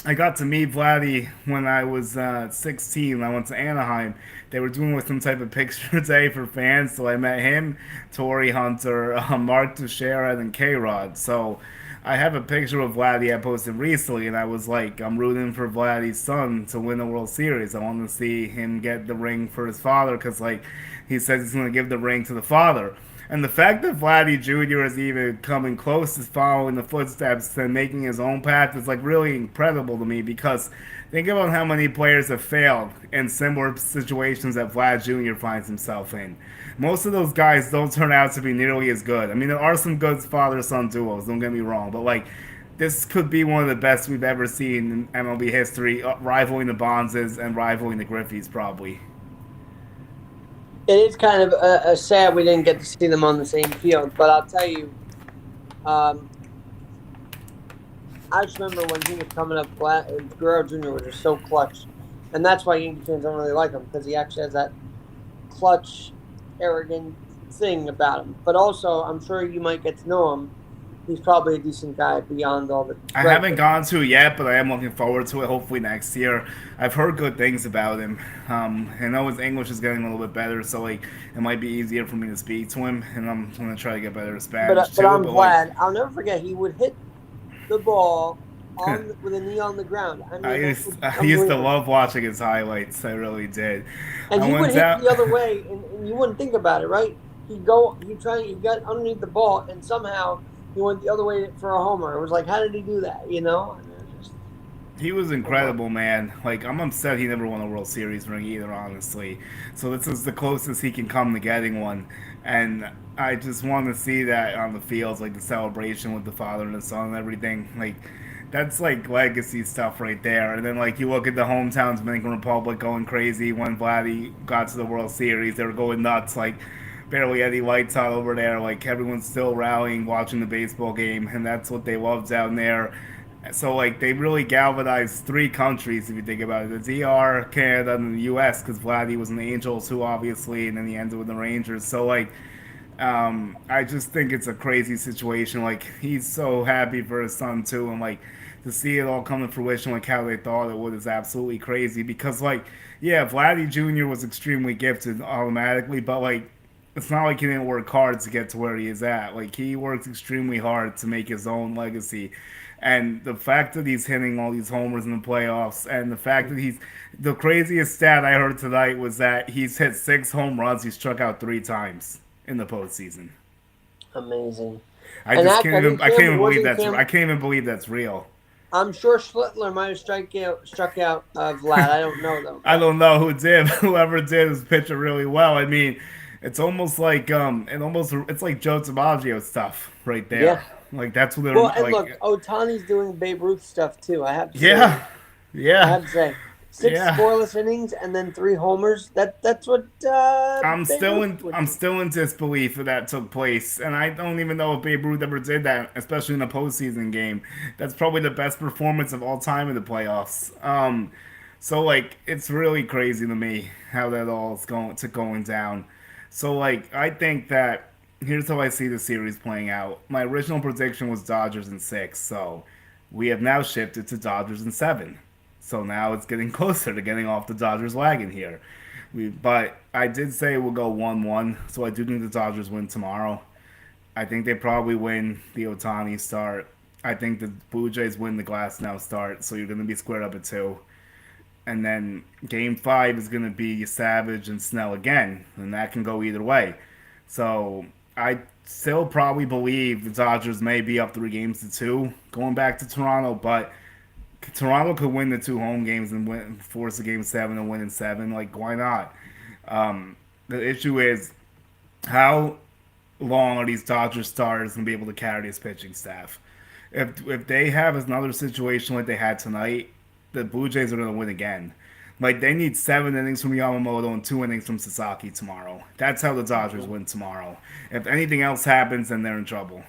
I got to meet Vladdy when I was 16. I went to Anaheim. They were doing some type of picture day for fans, so I met him, Torrey Hunter, Mark Teixeira, and K-Rod. So I have a picture of Vladdy I posted recently, and I was like, I'm rooting for Vladdy's son to win the World Series. I want to see him get the ring for his father because, like, he says he's going to give the ring to the father. And the fact that Vladdy Jr. is even coming close to following the footsteps and making his own path is like really incredible to me because think about how many players have failed in similar situations that Vlad Jr. finds himself in. Most of those guys don't turn out to be nearly as good. I mean, there are some good father-son duos, don't get me wrong, but like this could be one of the best we've ever seen in MLB history, rivaling the Bonzes and rivaling the Griffeys probably. It is kind of sad we didn't get to see them on the same field, but I'll tell you, I just remember when he was coming up, Guerrero Jr. was just so clutch, and that's why Yankee fans don't really like him because he actually has that clutch, arrogant thing about him. But also, I'm sure you might get to know him. He's probably a decent guy beyond all the I red. haven't gone to it yet, but I am looking forward to it. Hopefully next year. I've heard good things about him. I know his English is getting a little bit better, so like it might be easier for me to speak to him, and I'm gonna try to get better at Spanish But too. I'm But like, glad. I'll never forget. He would hit the ball on with a knee on the ground. I I mean, that used was I used to unbelievable. love watching his highlights. I really did. And I he would went hit out. the other way, and you wouldn't think about it, right? He got underneath the ball, and somehow he went the other way for a homer. It was like, how did he do that? You know? And it was just, He was oh my. incredible, man. Like, I'm upset he never won a World Series ring either, honestly. So this is the closest he can come to getting one, and I just want to see that on the fields, like the celebration with the father and the son and everything. Like, that's like legacy stuff right there. And then like you look at the hometown Dominican Republic going crazy when Vladdy got to the World Series. They were going nuts. Like barely any lights out over there. Like everyone's still rallying, watching the baseball game, and that's what they love down there. So like they really galvanized three countries if you think about it: the DR, Canada, and the U.S. Because Vladdy was in the Angels, too, obviously, and then he ended with the Rangers. So like I just think it's a crazy situation. Like he's so happy for his son too, and like to see it all come to fruition, like how they thought it would, is absolutely crazy. Because like, yeah, Vladdy Jr. was extremely gifted automatically, but like, it's not like he didn't work hard to get to where he is at. Like he worked extremely hard to make his own legacy. And the fact that he's hitting all these homers in the playoffs, and the fact that he's the craziest stat I heard tonight was that he's hit 6 home runs. He struck out 3 times in the postseason. Amazing. I And just that, can't I even. think I can't Cam even believe wasn't that's. Cam. I can't even believe that's real. I'm sure Schlittler might have struck out Vlad. I don't know though, I but don't know who did. Whoever did is pitching really well. I mean, it's almost like it's like Joe DiMaggio stuff right yeah. there. Like that's what Well, they're and look, like. Otani's doing Babe Ruth stuff too. I have to say. Yeah, I yeah, have to say, six yeah. scoreless innings and then 3 homers. That's what Babe Ruth would I'm do. still in disbelief that that took place, and I don't even know if Babe Ruth ever did that, especially in a postseason game. That's probably the best performance of all time in the playoffs. So like it's really crazy to me how that all is going down. So like I think that here's how I see the series playing out. My original prediction was Dodgers in 6, so we have now shifted to Dodgers in 7. So now it's getting closer to getting off the Dodgers wagon here. But I did say we'll go 1-1, so I do think the Dodgers win tomorrow. I think they probably win the Otani start. I think the Blue Jays win the Glass now start, so you're going to be squared up at 2. And then Game 5 is going to be Savage and Snell again, and that can go either way. So I still probably believe the Dodgers may be up 3 games to 2 going back to Toronto, but Toronto could win the 2 home games and force a Game 7 and win in 7. Like, why not? The issue is how long are these Dodgers starters going to be able to carry this pitching staff? If they have another situation like they had tonight, the Blue Jays are going to win again. Like they need 7 innings from Yamamoto and 2 innings from Sasaki tomorrow. That's how the Dodgers win tomorrow. If anything else happens, then they're in trouble.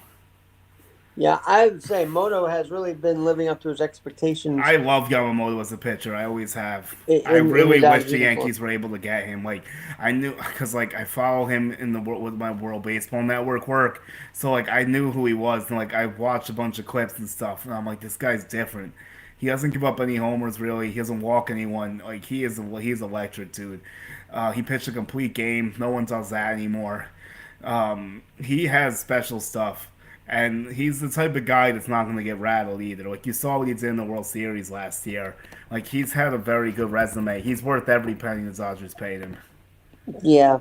Yeah, I would say Moto has really been living up to his expectations I love Yamamoto as a pitcher. I always have. I in the really wish Dodgers the uniform. Yankees were able to get him. Like I knew because like I follow him in the with my World Baseball Network work, so like I knew who he was, and like I watched a bunch of clips and stuff, and I'm like, this guy's different. He doesn't give up any homers really. He doesn't walk anyone. Like he's electric, dude. He pitched a complete game. No one does that anymore. He has special stuff. And he's the type of guy that's not going to get rattled either. Like you saw what he did in the World Series last year. Like he's had a very good resume. He's worth every penny the Dodgers paid him. Yeah.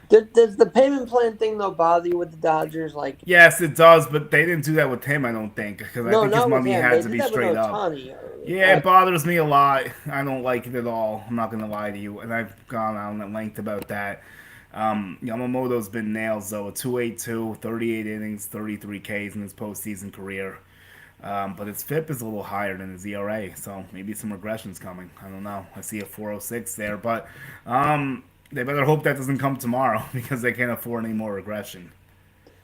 Does the payment plan thing though bother you with the Dodgers? Like, Yes, it does, but they didn't do that with him. I don't think because I no, think his not with money him. had They to did be that with straight up. Otani. Yeah, it bothers me a lot. I don't like it at all. I'm not going to lie to you, and I've gone on at length about that. Yamamoto's been nails though. A 2.82, 38 innings, 33 Ks in his postseason career. But his FIP is a little higher than his ERA, so maybe some regression's coming. I don't know. I see a 4.06 there, but they better hope that doesn't come tomorrow because they can't afford any more regression.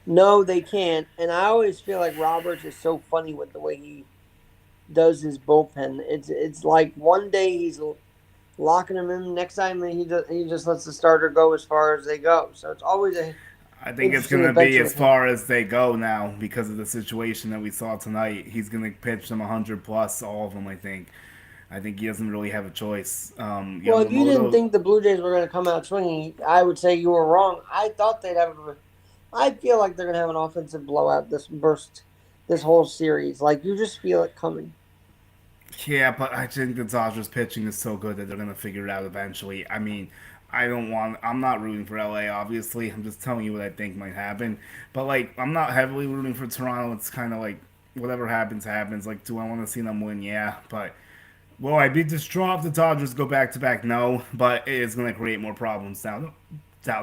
No, they can't. And I always feel like Roberts is so funny with the way he does his bullpen. It's like one day he's locking him in, next time he just lets the starter go as far as they go. So it's always a I think it's interesting going to be adventure as with him. far as they go now because of the situation that we saw tonight. He's going to pitch them 100 plus, all of them, I think. I think he doesn't really have a choice. Well, if you didn't Yamamoto, think the Blue Jays were going to come out swinging, I would say you were wrong. I thought they'd have. I feel like they're going to have an offensive blowout this whole series. Like you just feel it coming. yeah, but I think the Dodgers pitching is so good that they're going to figure it out eventually. I mean, I'm not rooting for LA, obviously. I'm just telling you what I think might happen. But, like, I'm not heavily rooting for Toronto. It's kind of like, whatever happens, happens. Like, do I want to see them win? Yeah. But will I be distraught if the Dodgers go back to back? No. But it is going to create more problems down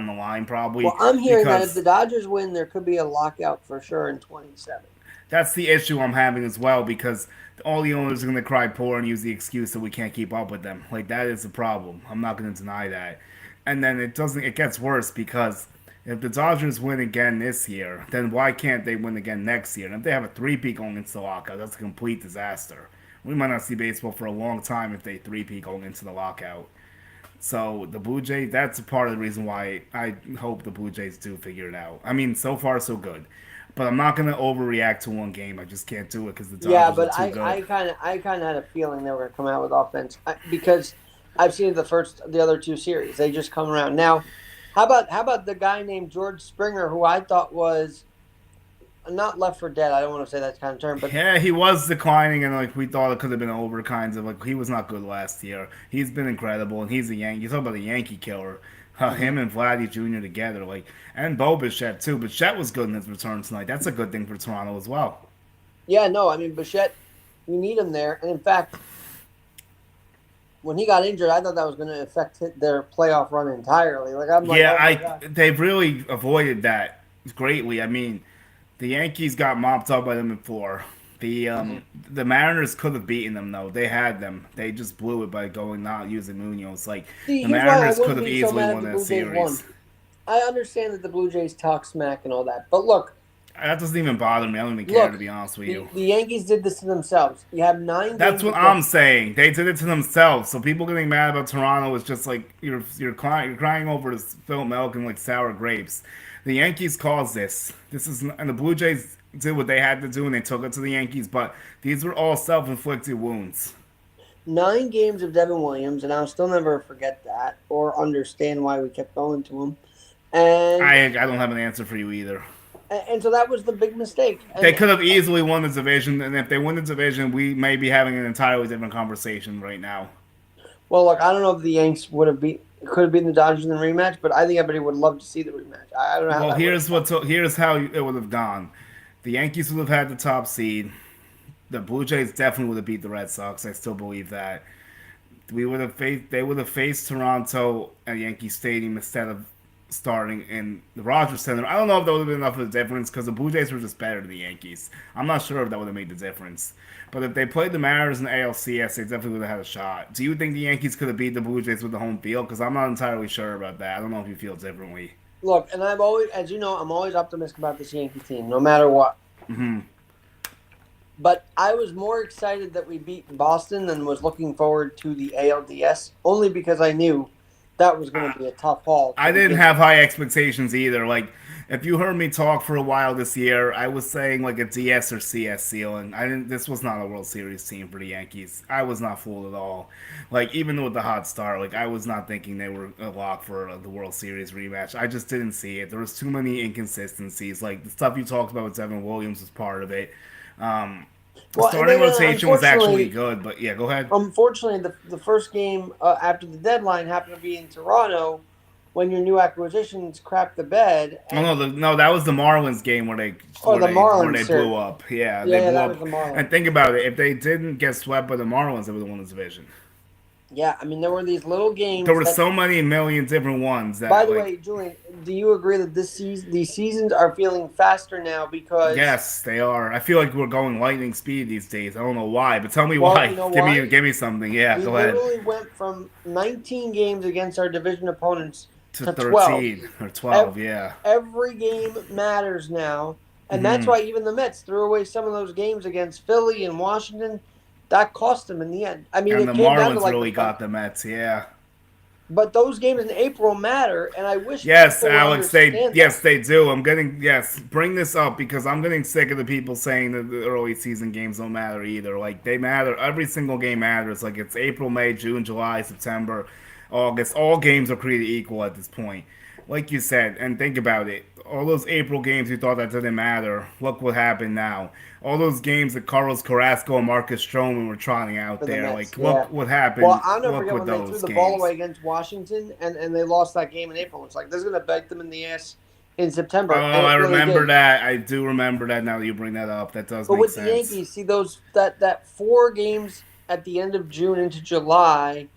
the line, Well, probably. I'm hearing that if the Because Dodgers win, there could be a lockout for sure in 27. that's the issue I'm having as well because all the owners are going to cry poor and use the excuse that we can't keep up with them. Like that is the problem. I'm not going to deny that. And then it gets worse because if the Dodgers win again this year, then why can't they win again next year? And if they have a three-peat going into the lockout, that's a complete disaster. We might not see baseball for a long time if they three-peat going into the lockout. So the Blue Jays, that's part of the reason why I hope the Blue Jays do figure it out. I mean, so far so good, but I'm not gonna overreact to one game. I just can't do it because the Yeah, Dodgers are but too I, good. I kind of, I kind of had a feeling they were going to come out with offense because I've seen the other two series. They just come around now. How about the guy named George Springer, who I thought was not left for dead. I don't want to say that kind of term, but Yeah, he was declining, and like we thought it could have been over. Kinds of like he was not good last year. He's been incredible, and he's a Yankee. You talk about a Yankee killer. mhm. Him and Vladdy Jr. together, like, and Bo Bichette too. Bichette was good in his return tonight. That's a good thing for Toronto as well. Yeah, no, I mean Bichette, you need him there, and in fact, when he got injured, I thought that was going to affect their playoff run entirely. Like I'm like, Yeah, oh my god. they've really avoided that greatly. I mean, the Yankees got mopped up by them before. The Mhm. um the Mariners could have beaten them though. They had them. They just blew it by going not using Munoz. Like See, the here's why I Mariners could wouldn't have be so easily mad if won the that Blue Jays won. series. I understand that the Blue Jays talk smack and all that, but That doesn't even bother me. I don't even care to look, be honest with the you. the Yankees did this to themselves. You have nine That's games what of them. I'm saying. They did it to themselves. So people getting mad about Toronto is just like you're crying over spilt milk and like sour grapes. The Yankees caused this. This is and the Blue Jays did what they had to do and they took it to the Yankees. But these were all self-inflicted wounds. 9 games of Devin Williams, and I'll still never forget that or understand why we kept going to him. And I don't have an answer for you either. and so that was the big mistake. They And could have easily won the division, and if they win the division, we may be having an entirely different conversation right now. well, look, I don't know if the Yanks would have could have been the Dodgers in the rematch, but I think everybody would love to see the rematch. I don't know how Well, that would have gone. here's how it would have gone. The Yankees would have had the top seed. The Blue Jays definitely would have beat the Red Sox. I still believe that. They would have faced Toronto at Yankee Stadium instead of starting in the Rogers Center. I don't know if that would have been enough of a difference because the Blue Jays were just better than the Yankees. I'm not sure if that would have made the difference. But if they played the Mariners in the ALCS, they definitely would have had a shot. Do you think the Yankees could have beat the Blue Jays with the home field? Because I'm not entirely sure about that. I don't know if you feel differently. Look, and I've always, as you know, I'm always optimistic about this Yankee team, no matter what. Hmm. But I was more excited that we beat Boston than was looking forward to the ALDS, only because I knew that was going to be a tough haul I to didn't begin have with. high expectations either. Like, if you heard me talk for a while this year, I was saying like a DS or CS ceiling. I didn't. This was not a World Series team for the Yankees. I was not fooled at all. Like, even with the hot start, like I was not thinking they were a lock for the World Series rematch. I just didn't see it. There was too many inconsistencies. Like the stuff you talked about with Devin Williams was part of it. Um, the Well, and starting then rotation was actually good, but yeah, go ahead. unfortunately, the first game after the deadline happened to be in Toronto when your new acquisitions crapped the bed, Oh no, and no, that was the Marlins game where they or the where Marlins they series. blew up. Yeah, they Yeah, blew that was up. the And Marlins. think about it, if they didn't get swept by the Marlins, they would have won the division. Yeah, I mean there were these little There games were that. so many million different ones By that the like way, Julian, do you agree that these seasons are feeling faster now because, yes, they are. I feel like we're going lightning speed these days. I don't know why, but tell me well, you why. know why? Give me something. Yeah, We go ahead. literally went from 19 games against our division opponents To to 12. 13 or Ev- 12, yeah. Every game matters now, and that's Hmm. why even the Mets threw away some of those games against Philly and Washington. that cost them in the end. I mean, And the it came down to Marlins like really got the Mets, yeah. but those games in April matter, and I wish Yes, people would Alex, understand that. they do. Bring this up because I'm getting sick of the people saying that the early season games don't matter either. Like they matter. Every single game matters. Like it's April, May, June, July, September, August. All games are created equal at this point. Like you said, and think about it. All those April games you thought that didn't matter. Look what happened now. All those games that Carlos Carrasco and Marcus Stroman were trotting out For the there. Mets, Like, yeah. look what happened. Well, I'll never Look forget with when they threw those the ball games. away against Washington, and they lost that game in April. It's like this is going to bite them in the ass in Oh, September, and I it really remember did. that. I do remember that now that you bring that up. That does But make with the sense. Yankees, see that 4 games at the end of June into July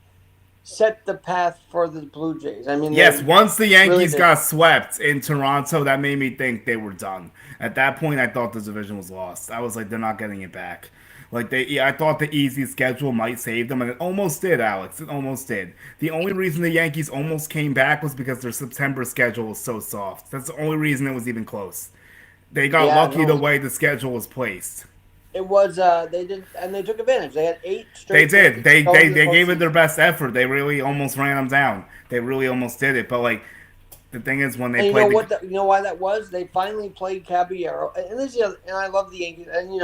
set the path for the Blue Jays. I mean, Yes, they once the really Yankees did. got swept in Toronto, that made me think they were done. At that point, I thought the division was lost. I was like, they're not getting it back. I thought the easy schedule might save them, and it almost did, Alex. It almost did. The only reason the Yankees almost came back was because their September schedule was so soft. That's the only reason it was even close. They got Yeah, lucky the no, way the schedule was placed. it was. They did, and they took advantage. They had 8 They straight did. wins going to the They gave it their postseason. best effort. They really almost ran them down. They really almost did it. But like the thing is, when they And you know played what? You know why that was? They finally played Caballero, and this is the other, and I love the Yankees, and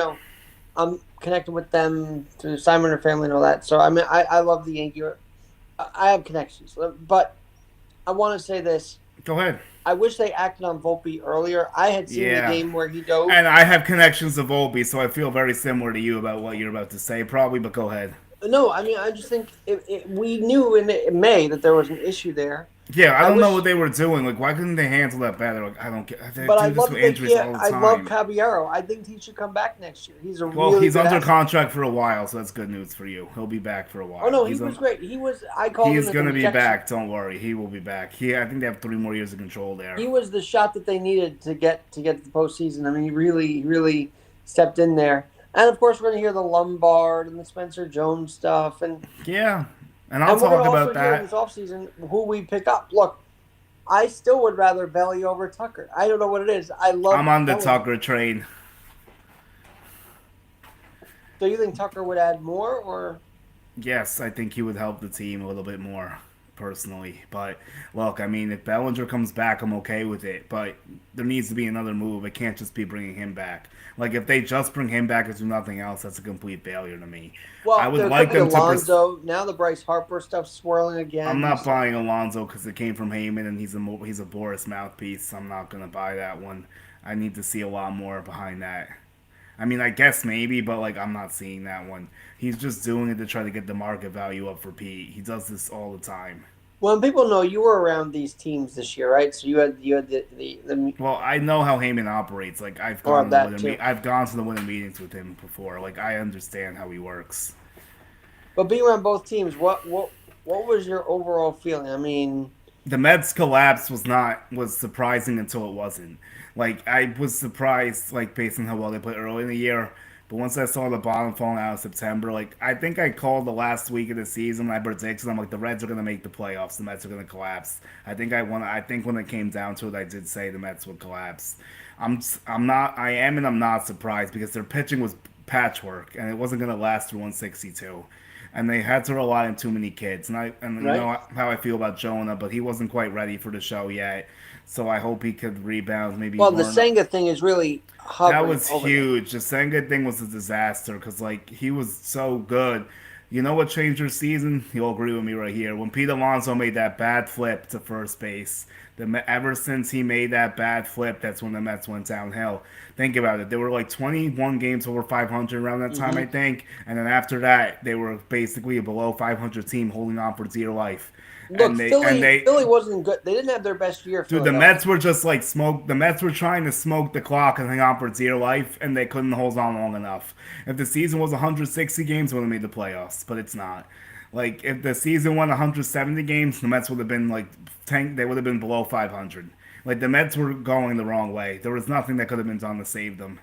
I'm connected with them through the Simon family and all that. So I mean, I love the Yankees. I have connections, but I want to say this. go ahead. I wish they acted on Volpe earlier. I had seen the Yeah. game where he dove. And I have connections to Volpe, so I feel very similar to you about what you're about to say, probably, but go ahead. No, I mean, I just think we knew in May that there was an issue there. Yeah, I I don't know what wish, they were doing. Like, why couldn't they handle that better? Like, I don't get. They but I do this love with that they injuries can't. all the I love time. Caballero. I think he should come back next year. He's a Well, really he's good under asset. contract for a while, so that's good news for you. He'll be back for a Oh while. no, he was great. He was. I called him He's an gonna be injection. back. Don't worry, he will be back. I think they have 3 more years of control there. He was the shot that they needed to get to the postseason. I mean, he really stepped in there. And of course, we're going to hear the Lombard and the Spencer Jones stuff, Yeah, and I'll we're going talk to also about hear in that. this offseason who we pick up. Look, I still would rather Belly over Tucker. I don't know what it is. I love I'm on the Belly. Tucker train. So you think Tucker would add more, or Yes, I think he would help the team a little bit more, personally. But look, I mean, if Bellinger comes back, I'm okay with it. But there needs to be another move. It can't just be bringing him back. Like, if they just bring him back and do nothing else, that's a complete failure to me. I well, would there like could be them to. Alonzo. Now the Bryce Harper stuff swirling again. I'm not buying Alonzo because it came from Heyman and he's a Boris mouthpiece. I'm not gonna buy that one. I need to see a lot more behind that. I mean, I guess maybe, but like I'm not seeing that one. He's just doing it to try to get the market value up for Pete. He does this all the time. Well, people know you were around these teams this year, right? So you had the Well, I know how Heyman operates. Like or that too. I've gone to the winning meetings with him before. Like I understand how he works. But being around both teams, what was your overall feeling? I mean, The Mets collapse was surprising until it wasn't. Like I was surprised, like based on how well they played early in the year. But once I saw the bottom falling out of September, like I think I called the last week of the season. I predicted I'm like the Reds are gonna make the playoffs. The Mets are gonna collapse. I think when it came down to it, I did say the Mets would collapse. I'm not. I am and I'm not surprised because their pitching was patchwork and it wasn't gonna last through 162 and they had to rely on too many kids. You right? know how I feel about Jonah, but he wasn't quite ready for the show yet. So I hope he could rebound, maybe Well, the learn. Senga thing is really That hovering was over them. huge. The Senga thing was a disaster because like he was so good. You know what changed your season? You'll agree with me right here. When Pete Alonso made that bad flip to first base, ever since he made that bad flip, that's when the Mets went downhill. Think about it. There were like 21 games over 500 around that time, Hmm. I think. And then after that, they were basically a below 500 team holding on for dear life. Look, And they Philly wasn't good. They didn't have their best year. Dude, the Philadelphia. Mets were just like smoke. The Mets were trying to smoke the clock and hang on for dear life, and they couldn't hold on long enough. If the season was 160 games, it would have made the playoffs, but it's not. Like if the season won 170 games, the Mets would have been like 10. They would have been below 500. Like the Mets were going the wrong way. There was nothing that could have been done to save them.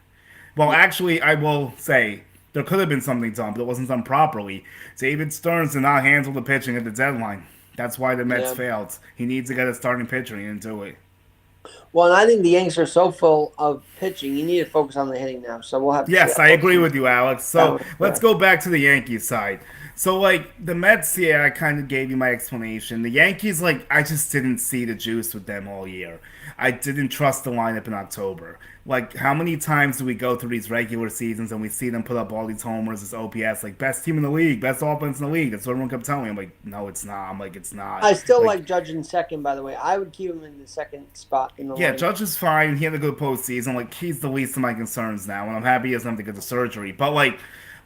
Well, Yeah, actually, I will say there could have been something done, but it wasn't done properly. David Stearns did not handle the pitching at the deadline. That's why the Mets yeah. failed. He needs to get a starting pitcher. He didn't do it. Well, and I think the Yanks are so full of pitching. You need to focus on the hitting now. So we'll have to see Yes, how I both agree teams with you, Alex. down So the let's stretch. go back to the Yankees side. So, like, the Mets, yeah, I kind of gave you my explanation. The Yankees, like, I just didn't see the juice with them all year. I didn't trust the lineup in October. Like, how many times do we go through these regular seasons and we see them put up all these homers, this OPS, like, best team in the league, best offense in the league? That's what everyone kept telling me. I'm like, no, it's not. I'm like, it's not. I still Like, like Judge in second, by the way. I would keep him in the second spot in the yeah, lineup. Judge is fine. He had a good postseason. Like, he's the least of my concerns now, and I'm happy he doesn't have to get the surgery. But, like,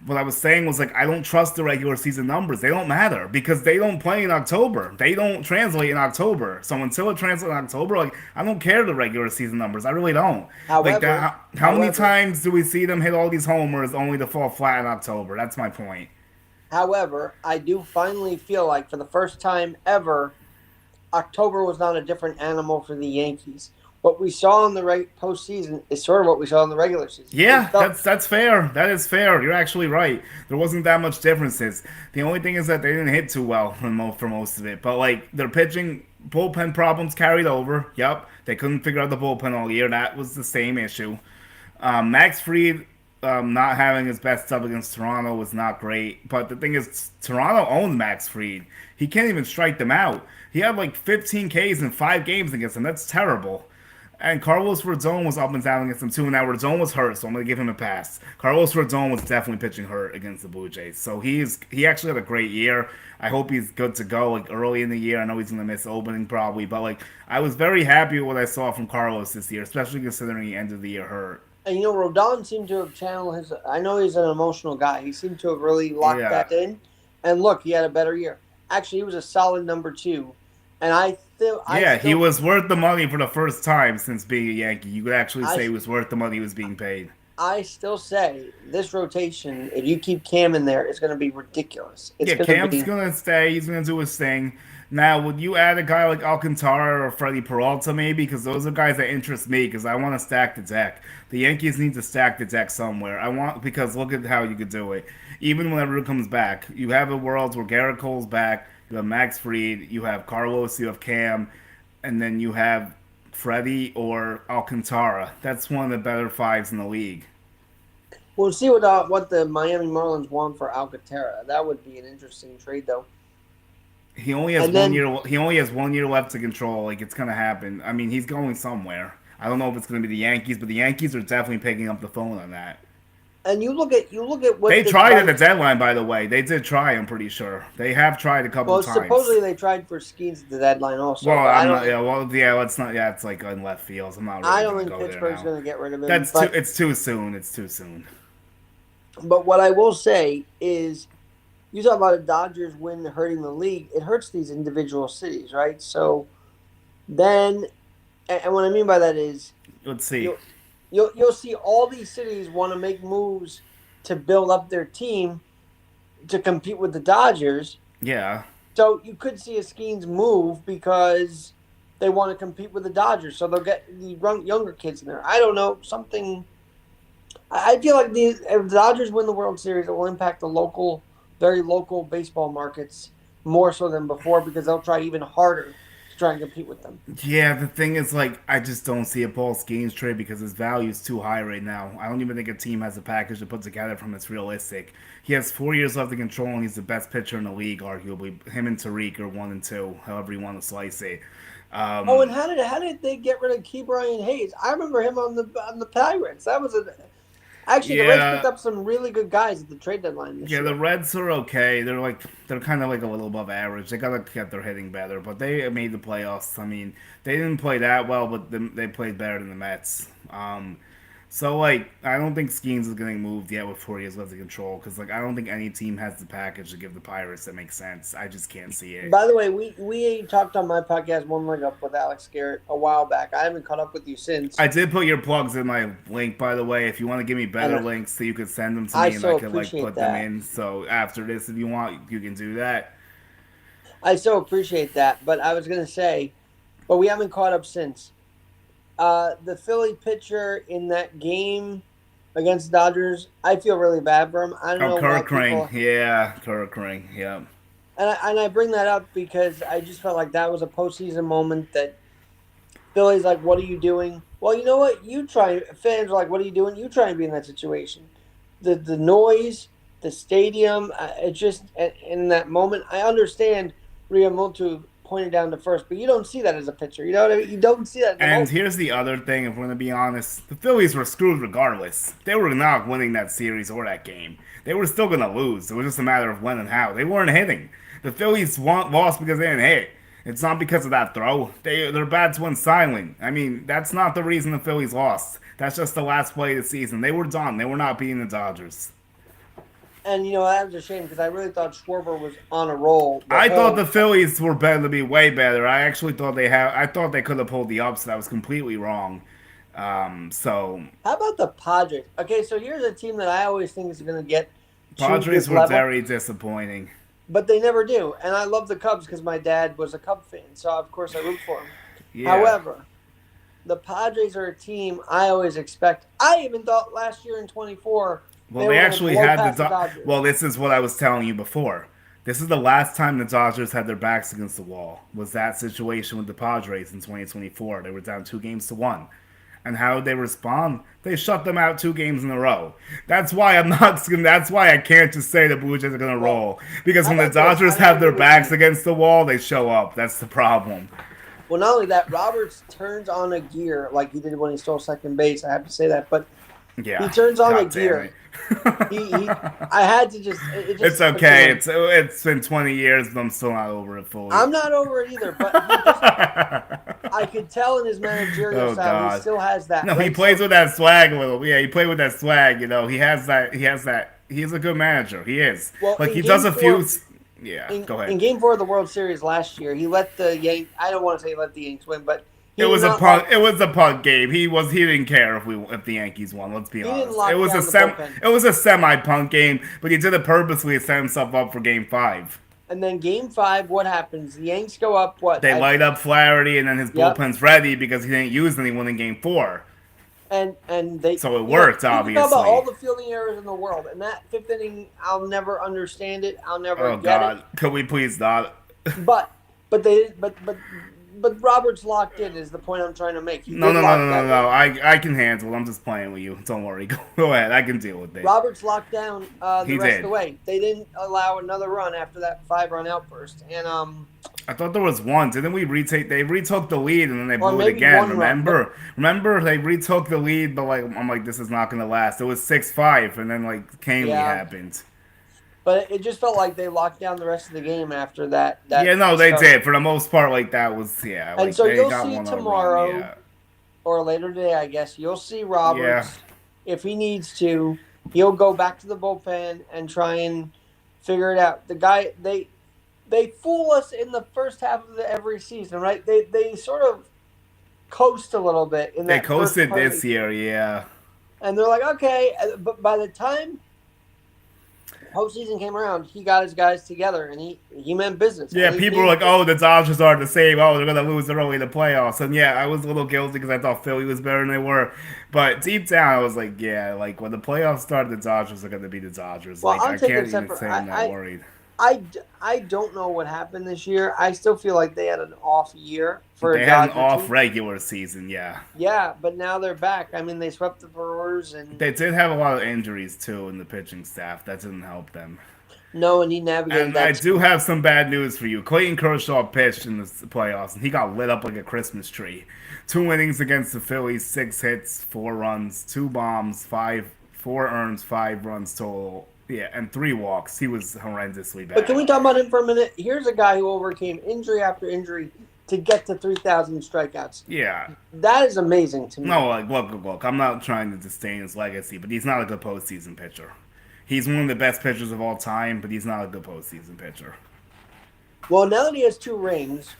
what I was saying was, like, I don't trust the regular season numbers. They don't matter because they don't play in October. They don't translate in October. So until it translates in October, like, I don't care the regular season numbers. I really don't. Like, that, However, how many however, times do we see them hit all these homers only to fall flat in October? That's my point. however, I do finally feel like for the first time ever, October was not a different animal for the Yankees. What we saw in the postseason is sort of what we saw in the regular season. It Yeah, felt that's fair. That is fair. You're actually right. There wasn't that much differences. The only thing is that they didn't hit too well for most of it. But like their pitching bullpen problems carried over. Yep, they couldn't figure out the bullpen all year. That was the same issue. Max Fried not having his best stuff against Toronto was not great. But the thing is, Toronto owned Max Fried. He can't even strike them out. He had like 15 Ks in 5 games against them. That's terrible. And Carlos Rodon was up and down against him too. Now Rodon was hurt, so I'm gonna give him a pass. Carlos Rodon was definitely pitching hurt against the Blue Jays, so he actually had a great year. I hope he's good to go like early in the year. I know he's gonna miss opening probably, but like I was very happy with what I saw from Carlos this year, especially considering he ended the year hurt. and Rodon seemed to have channeled his. I know he's an emotional guy. He seemed to have really locked Yeah, that in. And look, he had a better year. Actually, he was a solid number two. And I yeah, he still, was worth the money for the first time since being a Yankee. You could actually I, say he was worth the money he was being paid. I still say this rotation, if you keep Cam in there, is going to be ridiculous. It's Yeah, going to Cam's be. gonna stay. He's gonna do his thing. Now, would you add a guy like Alcantara or Freddie Peralta maybe? Because those are guys that interest me. Because I want to stack the deck. The Yankees need to stack the deck somewhere. I want because look at how you could do it. Even whenever it comes back, you have a world where Garrett Cole's back. You have Max Fried. You have Carlos. You have Cam, and then you have Freddie or Alcantara. That's one of the better fives in the league. We'll see what the Miami Marlins want for Alcantara. That would be an interesting trade, though. He only has And one then year. He only has 1 year left to control. Like it's gonna happen. I mean, he's going somewhere. I don't know if it's gonna be the Yankees, but the Yankees are definitely picking up the phone on that. and you look at what They this tried at the guy. deadline, by the way. They did try. I'm pretty sure they have tried a couple Well, times. supposedly they tried for Skeens at the deadline also, Well, but I I'm don't not. think Yeah, well, yeah. Let's not. Yeah, it's like in left fields. I'm not I really don't gonna think go there Pittsburgh's now. going to get rid of him. That's too. It's too soon. It's too soon. But what I will say is, you talk about a Dodgers win hurting the league. It hurts these individual cities, right? So then, and what I mean by that is, Let's see. you'll you'll see all these cities want to make moves to build up their team to compete with the Dodgers. Yeah. So you could see a Skeens move because they want to compete with the Dodgers. So they'll get the younger kids in there. I don't know, something. I feel like if the Dodgers win the World Series, it will impact the very local baseball markets more so than before because they'll try even harder to try and compete with them. Yeah, the thing is, like, I just don't see a Paul Skeens trade because his value is too high right now. I don't even think a team has a package to put together from it's realistic. He has 4 years left to control, and he's the best pitcher in the league, arguably. Him and Tariq are 1 and 2, however you want to slice it. Oh, and Um, how did they get rid of Key Brian Hayes? I remember him on the Pirates. That was actually the Reds picked yeah, up some really good guys at the trade deadline this yeah, the year. Reds are okay. They're kind of like a little above average. They gotta get their hitting better, but they made the playoffs. I mean, they didn't play that well, but they played better than the Mets. So like, I don't think Skeens is getting moved yet with 4 years left to control because like I don't think any team has the package to give the Pirates that makes sense. I just can't see it. By the way, we talked on my podcast One Leg Up with Alex Garrett a while back. I haven't caught up with you since, I did put your plugs in my link, by the way. If you want to give me and better links, so you could send them to I me, and I so could like appreciate put them that. in. So after this, if you want, you can do that. I so appreciate that. But I was gonna say, but we haven't caught up since. The Philly pitcher in that game against the Dodgers, I feel really bad for him. I don't Oh, know why Kirk Ring, people, yeah, Kirk Ring, yeah. and I bring that up because I just felt like that was a postseason moment that Philly's like, what are you doing? Well, you know what? You try. Fans are like, what are you doing? You try and be in that situation. The noise, the stadium, it just in that moment. I understand Riamontu pointed down to first, but you don't see that as a pitcher. You know what I mean? You don't see that in the And moment. here's the other thing, if we're going to be honest. The Phillies were screwed regardless. They were not winning that series or that game. They were still going to lose. It was just a matter of when and how. They weren't hitting. The Phillies lost because they didn't hit. It's not because of that throw. Their bats went silent. I mean, that's not the reason the Phillies lost. That's just the last play of the season. They were done. They were not beating the Dodgers. And that was a shame because I really thought Schwarber was on a roll. I thought the Phillies were better to be way better. I actually thought I thought they could have pulled the upset. I was completely wrong. So How about the Padres? Okay, so here's a team that I always think is going to get to Padres this were level, very disappointing. but they never do. And I love the Cubs because my dad was a Cub fan, so of course I root for him. Yeah. However, the Padres are a team I always expect. I even thought last year in 24 Well, they they were actually blow had past the Dodgers. Well, this is what I was telling you before. This is the last time the Dodgers had their backs against the wall. Was that situation with the Padres in 2024? They were down 2-1. And how did they respond? They shut them out 2 games in a row. That's why I'm not. That's why I can't just say the Blue Jays are gonna roll. Because how when the about this? Dodgers I have their agree with backs you. against the wall, they show up. That's the problem. Well, not only that, Roberts turns on a gear like he did when he stole second base. I have to say that, but Yeah. he turns on a God damn gear. it. I had to just. It just It's okay. It's been 20 years, but I'm still not over it fully. I'm not over it either, but he just. I could tell in his managerial Oh style God. he still has that. No, right? he plays with that swag a little. Yeah, he played with that swag. You know, he has that. He has that. He's a good manager. He is. Well, Like in he does game a few. four, Yeah, in go in ahead. Game 4 of the World Series last year, he let the Yankees. I don't want to say he let the Yankees win, but he It did was a not punt. lock. It was a punt game. He didn't care if the Yankees won. Let's be He didn't honest. lock It was down the bullpen. It was a semi punt game, but he did it purposely to set himself up for Game 5. And then Game 5, what happens? The Yanks go up. What? They light up Flaherty, and then his Yep. bullpen's ready because he didn't use anyone in Game 4. And they. So it worked, You can talk about all obviously. the fielding errors in the world, and that fifth inning, I'll never understand it. I'll never Oh get it. God, could we please not? But but they but Roberts locked in is the point I'm trying to make. He No, did no, no, lock no, that no, no. in. I can handle it. I'm just playing with you. Don't worry. Go ahead. I can deal with it. Roberts locked down the He rest of did. the way. They didn't allow another run after that 5-run outburst, and I thought there was one. Didn't we retake? They retook the lead and then they or blew it maybe again. one run. Remember, they retook the lead, but like I'm like, this is not gonna last. It was 6-5, and then like Canely Yeah. happened. But it just felt like they locked down the rest of the game after that. Yeah, no, they start. did for the most part. Like that was And like so they you'll got see one on tomorrow run. Yeah, or later today, I guess. You'll see Roberts yeah. if he needs to. He'll go back to the bullpen and try and figure it out. The guy they fool us in the first half of every season, right? They sort of coast a little bit in They that first coasted part. this year. Yeah. And they're like, okay, but by the time postseason came around, he got his guys together and he meant business. Yeah, And he people were like, means "Oh, the Dodgers are the same. Oh, they're gonna lose early in the playoffs." And yeah, I was a little guilty because I thought Philly was better than they were. But deep down, I was like, "Yeah, like when the playoffs start, the Dodgers are gonna be the Dodgers." Well, Like I'll I take can't it a step even further. say I'm not worried. I don't know what happened this year. I still feel like they had an off year for They a had an Dodger off team. regular season, yeah. Yeah, but now they're back. I mean, they swept the Brewers and They did have a lot of injuries too in the pitching staff. That didn't help them. no, and he navigated And that. I do have some bad news for you. Clayton Kershaw pitched in the playoffs, and he got lit up like a Christmas tree. 2 innings against the Phillies, 6 hits, 4 runs, 2 bombs, 4 earns, 5 runs total. Yeah, and 3 walks. He was horrendously bad. But can we talk about him for a minute? Here's a guy who overcame injury after injury to get to 3,000 strikeouts. Yeah. That is amazing to me. No, like, look. I'm not trying to disdain his legacy, but he's not a good postseason pitcher. He's one of the best pitchers of all time, but he's not a good postseason pitcher. Well, now that he has 2 rings,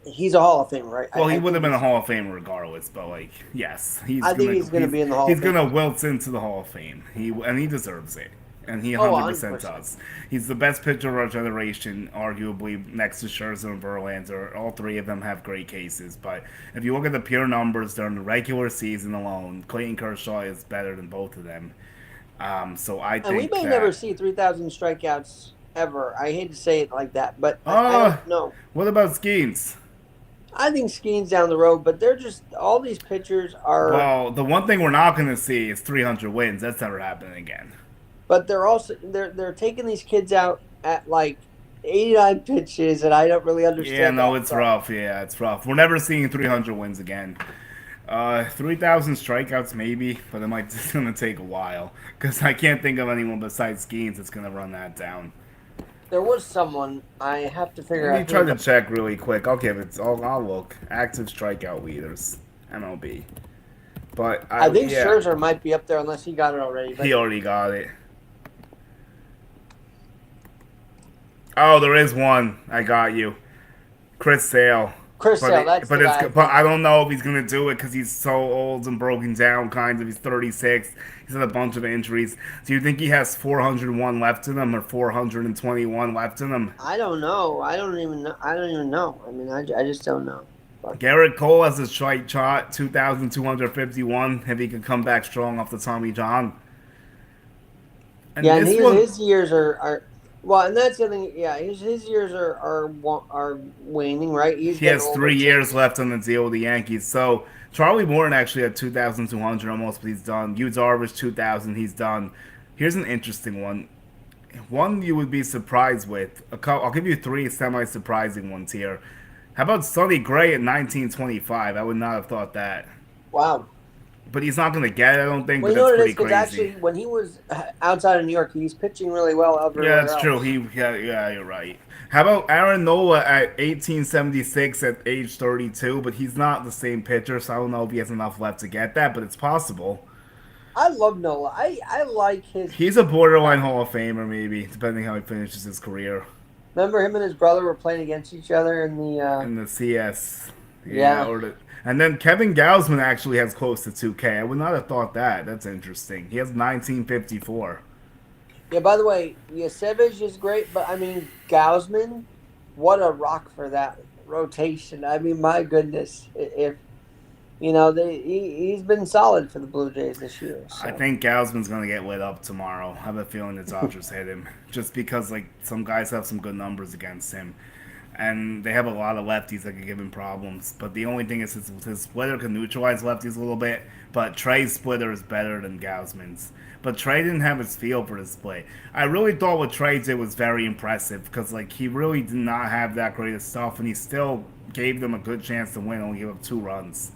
he's a Hall of Famer, right? Well, he I would have think been a Hall of Famer regardless, but like, yes, I think he's going to be in the Hall of He's Fame. gonna wilt into the Hall of Fame. He deserves it, and he 100% 100%. does. He's the best pitcher of our generation, arguably next to Scherzer and Verlander. All 3 of them have great cases, but if you look at the pure numbers during the regular season alone, Clayton Kershaw is better than both of them. So I think And we may that, never see 3,000 strikeouts ever. I hate to say it like that, but I don't know. What about Skeens? I think skiing's down the road, but they're just all these pitchers are. Well, the one thing we're not going to see is 300 wins. That's never happening again. But they're also they're taking these kids out at like 89 pitches, and I don't really Yeah, understand no, that. it's rough. Yeah, it's rough. We're never seeing 300 wins again. 3,000 strikeouts maybe, but it's going to take a while because I can't think of anyone besides Skeens that's going to run that down. There was someone I have to figure Let me out. try to check really quick. I'll give it. I'll look. Active strikeout leaders, MLB. But I think yeah, Scherzer might be up there unless he got it already. But he already got it. Oh, there is one. I got you, Chris Sale. Chris Sale, that's the guy. But I don't know if he's gonna do it because he's so old and broken down. Kind of, he's 36. He's had a bunch of injuries. Do you think he has 401 left in him or 421 left in him? I don't know. I don't even know. I mean, I just don't know. But Garrett Cole has a strike shot 2,251 if he can come back strong off the Tommy John. And yeah, and his years are well, and that's the thing. Yeah, his years are waning, right? He has 3 years left on the deal with the Yankees. So Charlie Morton actually had 2,200 almost, but he's done. Yu Darvish 2,000, he's done. Here's an interesting one. One you would be surprised with. I'll give you 3 semi-surprising ones here. How about Sonny Gray at 1925? I would not have thought that. Wow. But he's not going to get it, I don't think. Well, but you know that's what it is? pretty Because crazy. actually, when he was outside of New York, he's pitching really well. Yeah, that's true. Yeah, you're right. How about Aaron Nola at 1876 at age 32? But he's not the same pitcher, so I don't know if he has enough left to get that. But it's possible. I love Nola. I like his. He's a borderline Hall of Famer, maybe, depending how he finishes his career. Remember him and his brother were playing against each other in the CS. Yeah. And then Kevin Gausman actually has close to 2K. I would not have thought that. That's interesting. He has 1954. Yeah, by the way, Savage is great, but I mean, Gausman, what a rock for that rotation. I mean, my goodness. If he's been solid for the Blue Jays this year. So. I think Gausman's going to get lit up tomorrow. I have a feeling the Dodgers hit him. Just because, some guys have some good numbers against him. And they have a lot of lefties that can give him problems. But the only thing is his splitter can neutralize lefties a little bit. But Trey's splitter is better than Gausman's. But Trey didn't have his feel for the split. I really thought what Trey did was very impressive. Because, he really did not have that great of stuff. And he still gave them a good chance to win. Only gave up 2 runs.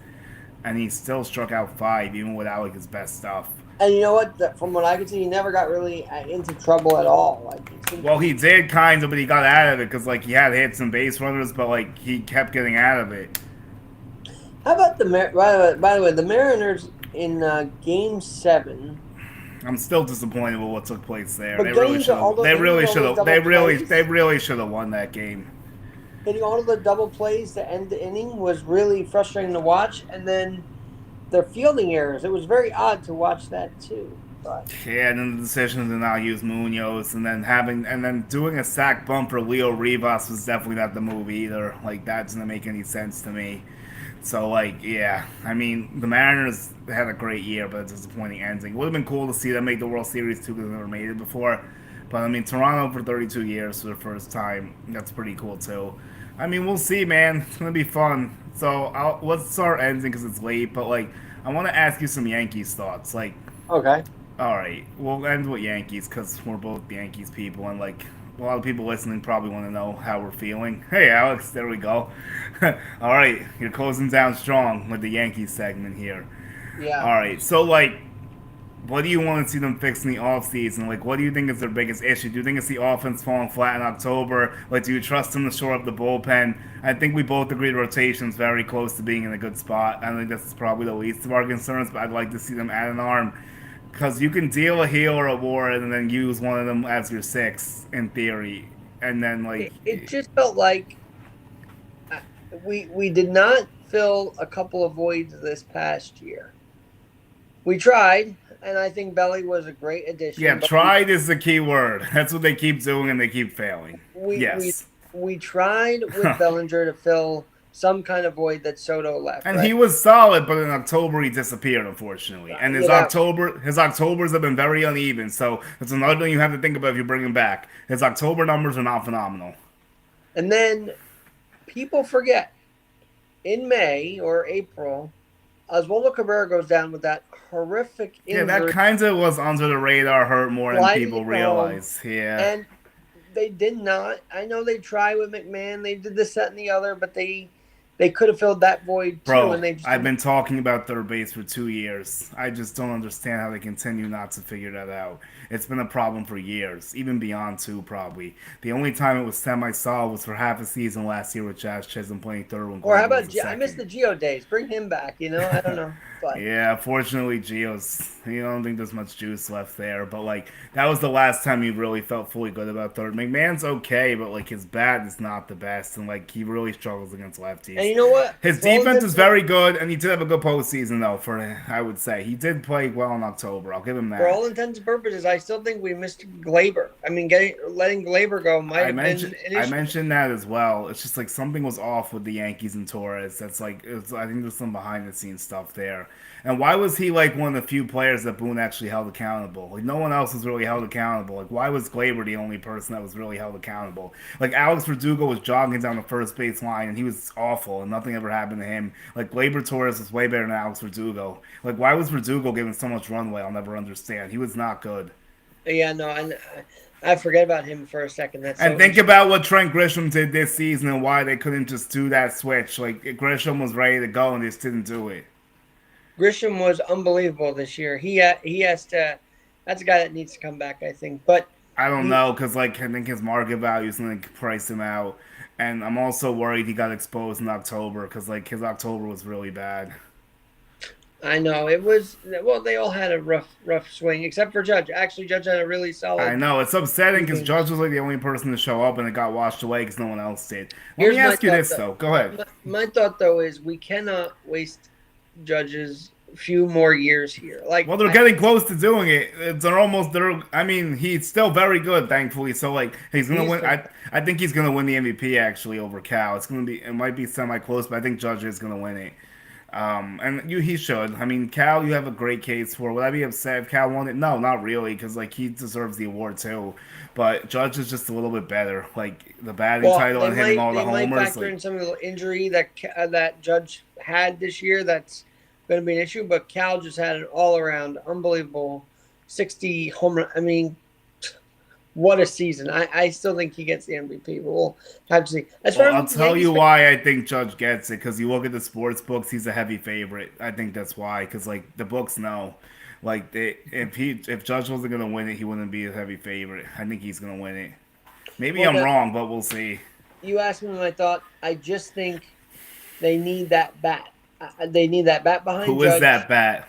And he still struck out 5, even without, his best stuff. And you know what? From what I can see, he never got really into trouble at all. Well, he did kind of, but he got out of it because, he had hits and base runners, but, he kept getting out of it. How about by the way, the Mariners in Game 7? I'm still disappointed with what took place there. But They really should have. They really should have won that game. Hitting all of the double plays to end the inning was really frustrating to watch, and then their fielding errors. It was very odd to watch that too. But. Yeah, and then the decision to not use Munoz, and then doing a sack bump for Leo Rivas was definitely not the move either. That doesn't make any sense to me. So, yeah, I mean, the Mariners had a great year, but a disappointing ending. It would have been cool to see them make the World Series too, because they never made it before. But I mean, Toronto for 32 years for the first time, that's pretty cool too. I mean, we'll see, man. It's gonna be fun. So let's start ending because it's late. But I want to ask you some Yankees thoughts. Okay. All right, we'll end with Yankees because we're both Yankees people, and a lot of people listening probably want to know how we're feeling. Hey, Alex, there we go. All right, you're closing down strong with the Yankees segment here. Yeah. All right, so what do you want to see them fix in the offseason? What do you think is their biggest issue? Do you think it's the offense falling flat in October? Do you trust them to shore up the bullpen? I think we both agree the rotation's very close to being in a good spot. I think that's probably the least of our concerns, but I'd like to see them add an arm. Because you can deal a heel or a Warren and then use one of them as your 6, in theory. And then, It just felt like we did not fill a couple of voids this past year. We tried. And I think Belly was a great addition. Yeah, tried is the key word. That's what they keep doing, and they keep failing. We tried with Bellinger to fill some kind of void that Soto left. And he was solid, but in October he disappeared, unfortunately. And his Octobers have been very uneven. So that's another thing you have to think about if you bring him back. His October numbers are not phenomenal. And then people forget in May or April, Oswaldo Cabrera goes down with that horrific Yeah, that injury, kind of was under the radar, hurt more than sliding people into home, realize. Yeah. and they did not. I know they tried with McMahon. They did this, that, and the other, but they could have filled that void too, Bro, and they just I've didn't. been talking about third base for 2 years. I just don't understand how they continue not to figure that out. It's been a problem for years, even beyond two, probably. The only time it was semi-solid was for half a season last year with Jazz Chisholm playing third when Or how Glaber was about the I miss second. the Geo days. Bring him back. I don't know, but Yeah, fortunately, Gio's. I don't think there's much juice left there. But like, that was the last time he really felt fully good about third. McMahon's okay, but like his bat is not the best, and like he really struggles against and lefties. you know what? His For all defense intents is and very good, and he did have a good postseason though. For I would say he did play well in October. I'll give him for that. all intents and purposes, I still think we missed Glaber. I mean, letting Glaber go might have been an I issue. mentioned that as well. It's just like something was off with the Yankees and Torres. That's like I think there's some behind the scenes stuff there. And why was he like one of the few players that Boone actually held accountable? Like no one else was really held accountable. Like why was Glaber the only person that was really held accountable? Like Alex Verdugo was jogging down the first base line and he was awful and nothing ever happened to him. Like Glaber Torres was way better than Alex Verdugo. Like why was Verdugo given so much runway? I'll never understand. He was not good. Yeah, no, and I forget about him for a second. That's And so think interesting. about what Trent Grisham did this season and why they couldn't just do that switch. Like Grisham was ready to go and they just didn't do it. Grisham was unbelievable this year. He has to. That's a guy that needs to come back, I think. But I don't mm, know because like I think his market value is going to price him out, and I'm also worried he got exposed in October because like his October was really bad. I know it was. Well, they all had a rough swing, except for Judge. Actually, Judge had a really I solid know it's upsetting few because Judge games. was like the only person to show up and it got washed away because no one else did. Let me Here's my ask you thought, this though. though. Go ahead. My thought, though, is we cannot waste Judge's few more years here. Like Well, they're getting close to doing it. They're almost there. I mean, he's still very good, thankfully. So like, he's gonna he's win. phenomenal. I think he's gonna win the MVP actually over Cal. It's gonna be. It might be semi close, but I think Judge is gonna win it. And he should. I mean, Cal, you have a great case for. Would I be upset if Cal won it? No, not really, because like he deserves the award too. But Judge is just a little bit better. Like the batting Well, title and hitting all the they might homers. factor Like in some of the injury that Judge had this year. That's going to be an issue. But Cal just had an all around unbelievable 60 home run. I mean, what a season! I still think he gets the MVP. But we'll have to see. As far Well, as I'll what the tell Yankees you fan, why I think Judge gets it. Because you look at the sports books, he's a heavy favorite. I think that's why. Because like the books know, like if Judge wasn't gonna win it, he wouldn't be a heavy favorite. I think he's gonna win it. Maybe well, I'm now wrong, but we'll see. you asked me my thought. I just think they need that bat. They need that bat behind Who is that Judge. bat?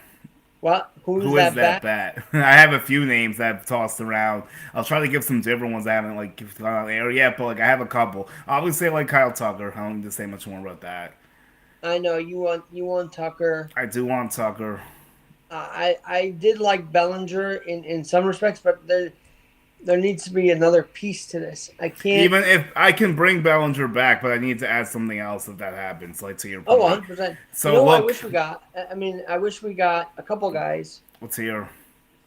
What? Who's Who is that that bat? bat? I have a few names that I've tossed around. I'll try to give some different ones I haven't like gone on air yet, but like I have a couple. Obviously, like Kyle Tucker. I don't need to say much more about that. I know you want Tucker. I do want Tucker. I did like Bellinger in some respects, but there needs to be another piece to this. I can't. Even if I can bring Bellinger back, but I need to add something else if that happens, like to your Oh, point. 100%. You So know what I look, wish we got? I mean, I wish we got a couple guys. let's hear.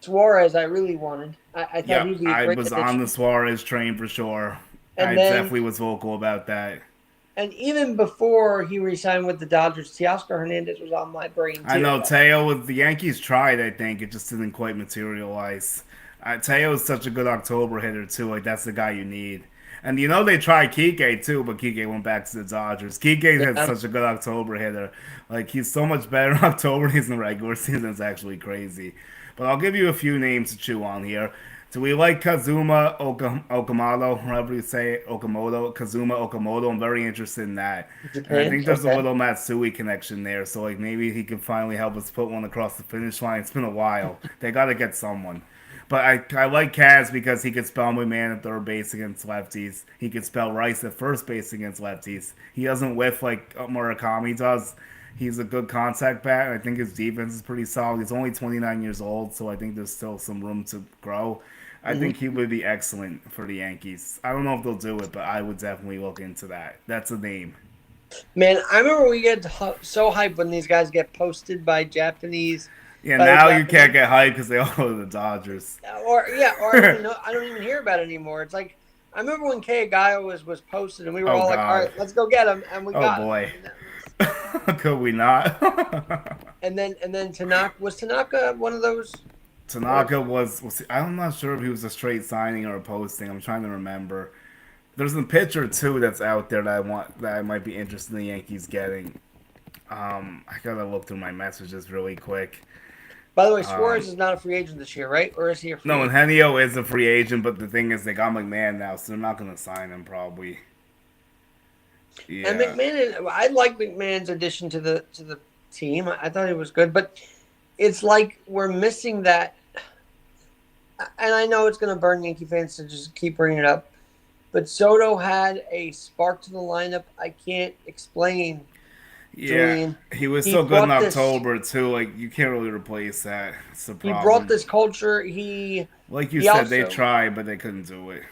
Suarez, I really wanted. I thought Yep, he'd be a I great was on addition. the Suarez train for sure. I And then, definitely was vocal about that. and even before he re-signed with the Dodgers, Teoscar Hernandez was on my brain I too. know Teo with the Yankees tried. I think it just didn't quite materialize. Teo is such a good October hitter too. Like that's the guy you need. And you know they tried Kike too, but Kike went back to the Dodgers. Kike has Yeah. such a good October hitter. Like he's so much better in October than he's in the regular season. It's actually crazy. But I'll give you a few names to chew on here. Do we like Kazuma Okamoto, however you say it, Okamoto, Kazuma Okamoto? I'm very interested in that. And I Japan. think there's a Okay. little Matsui connection there. So like maybe he can finally help us put one across the finish line. It's been a while. They got to get someone. But I like Kaz because he could spell McMahon at third base against lefties. He could spell Rice at first base against lefties. He doesn't whiff like Murakami does. He's a good contact bat. I think his defense is pretty solid. He's only 29 years old, so I think there's still some room to grow. I Hmm. think he would be excellent for the Yankees. I don't know if they'll do it, but I would definitely look into that. That's a name. Man, I remember we get so hyped when these guys get posted by Yeah, by the now you Japanese, can't get hyped because they all go to the Dodgers. or yeah, or I don't even know. I don't even hear about it anymore. It's like I remember when Kei Gaio was posted, and we were Oh all like, "All God. right, let's go get him," and we Oh got him. boy. I mean, that was Could we not? And then Tanaka one of those? Or Tanaka was. I'm not sure if he was a straight signing or a posting. I'm trying to remember. There's a pitcher too that's out there that I might be interested in the Yankees getting. I gotta look through my messages really quick. by the way, Suarez is not a free agent this year, right? Or is he a free No, and agent? Henio is a free agent, but the thing is, they got McMahon now, so they're not gonna sign him probably. And Yeah, McMahon, I like McMahon's addition to the team. I thought he was good, but it's like we're missing that. And I know it's going to burn Yankee fans to just keep bringing it up, but Soto had a spark to the lineup I can't explain, yeah. Julian. He was He so good in brought this. October too. Like you can't really replace that. It's the He brought problem. this culture. He Like you he said, they also tried, but they couldn't do it.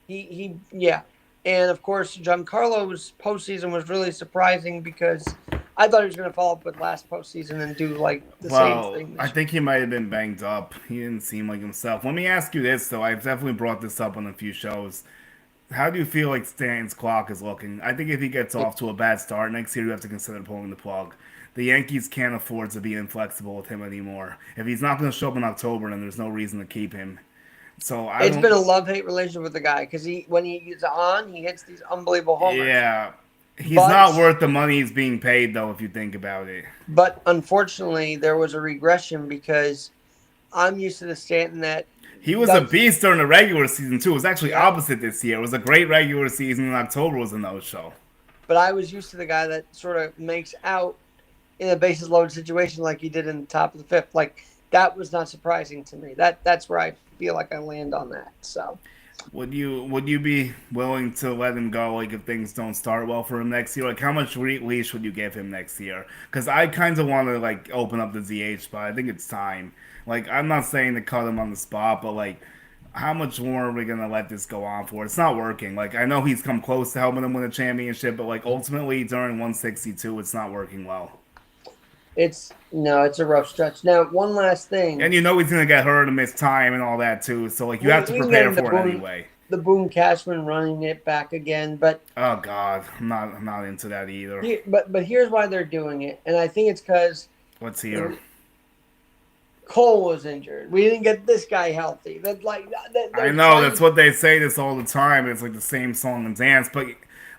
he yeah, and of course Giancarlo's postseason was really surprising because I thought he was going to follow up with last postseason and do like the same Well, thing I this year. think he might have been banged up. He didn't seem like himself. Let me ask you this though. I've definitely brought this up on a few shows. How do you feel like Stanton's clock is looking? I think if he gets off to a bad start next year, you have to consider pulling the plug. The Yankees can't afford to be inflexible with him anymore. If he's not going to show up in October, then there's no reason to keep him. So I It's been don't. a love-hate relationship with the guy because when he's on, he hits these unbelievable homers. Yeah, he's not But worth the money he's being paid, though. If you think about it. but unfortunately, there was a regression because I'm used to the Stanton that He was a does beast during the regular season too. It was actually yeah. opposite this year. It was a great regular season, and October was a no-show. But I was used to the guy that sort of makes out in a bases loaded situation like he did in the top of the fifth. Like that was not surprising to me. That's where I feel like I land on that. So Would you be willing to let him go like if things don't start well for him next year? Like how much leash would you give him next year? Because I kind of want to like open up the ZH spot. I think it's time. Like I'm not saying to cut him on the spot, but like how much more are we gonna let this go on for? It's not working. Like I know he's come close to helping them win a championship, but like ultimately during 162, it's not working well. it's a rough stretch. Now, one last thing. And you know he's gonna get hurt and miss time and all that too. So like you We, have to we can get prepare into for it anyway. The Boone Cashman running it back again, but Oh God, I'm not into that either. but here's why they're doing it, and I think it's because Let's hear. Cole was injured. We didn't get this guy healthy. That like I they're know trying that's to what they say this all the time. It's like the same song and dance. But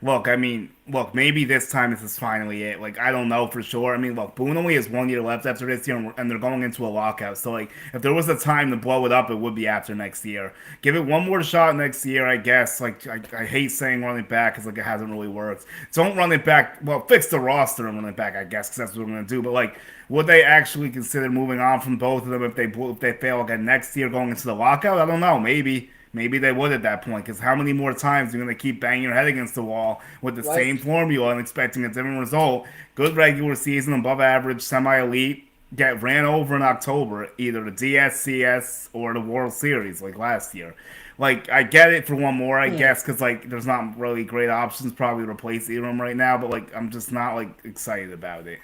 look, I mean, look, maybe this time this is finally it. Like I don't know for sure. I mean, look, Boone only has 1 year left after this year, and they're going into a lockout. So like, if there was a time to blow it up, it would be after next year. Give it one more shot next year, I guess. Like I hate saying run it back because like it hasn't really worked. Don't run it back. Well, fix the roster and run it back, I guess, because that's what we're gonna do. But like. Would they actually consider moving on from both of them if they fail again next year going into the lockout? I don't know. Maybe they would at that point. Because how many more times are you going to keep banging your head against the wall with the right. same formula and expecting a different result? Good regular season, above average, semi elite, get ran over in October, either the DSCS or the World Series like last year. Like I get it for one more, I Yeah. guess, because like there's not really great options probably to replace Elam right now. But like I'm just not like excited about it.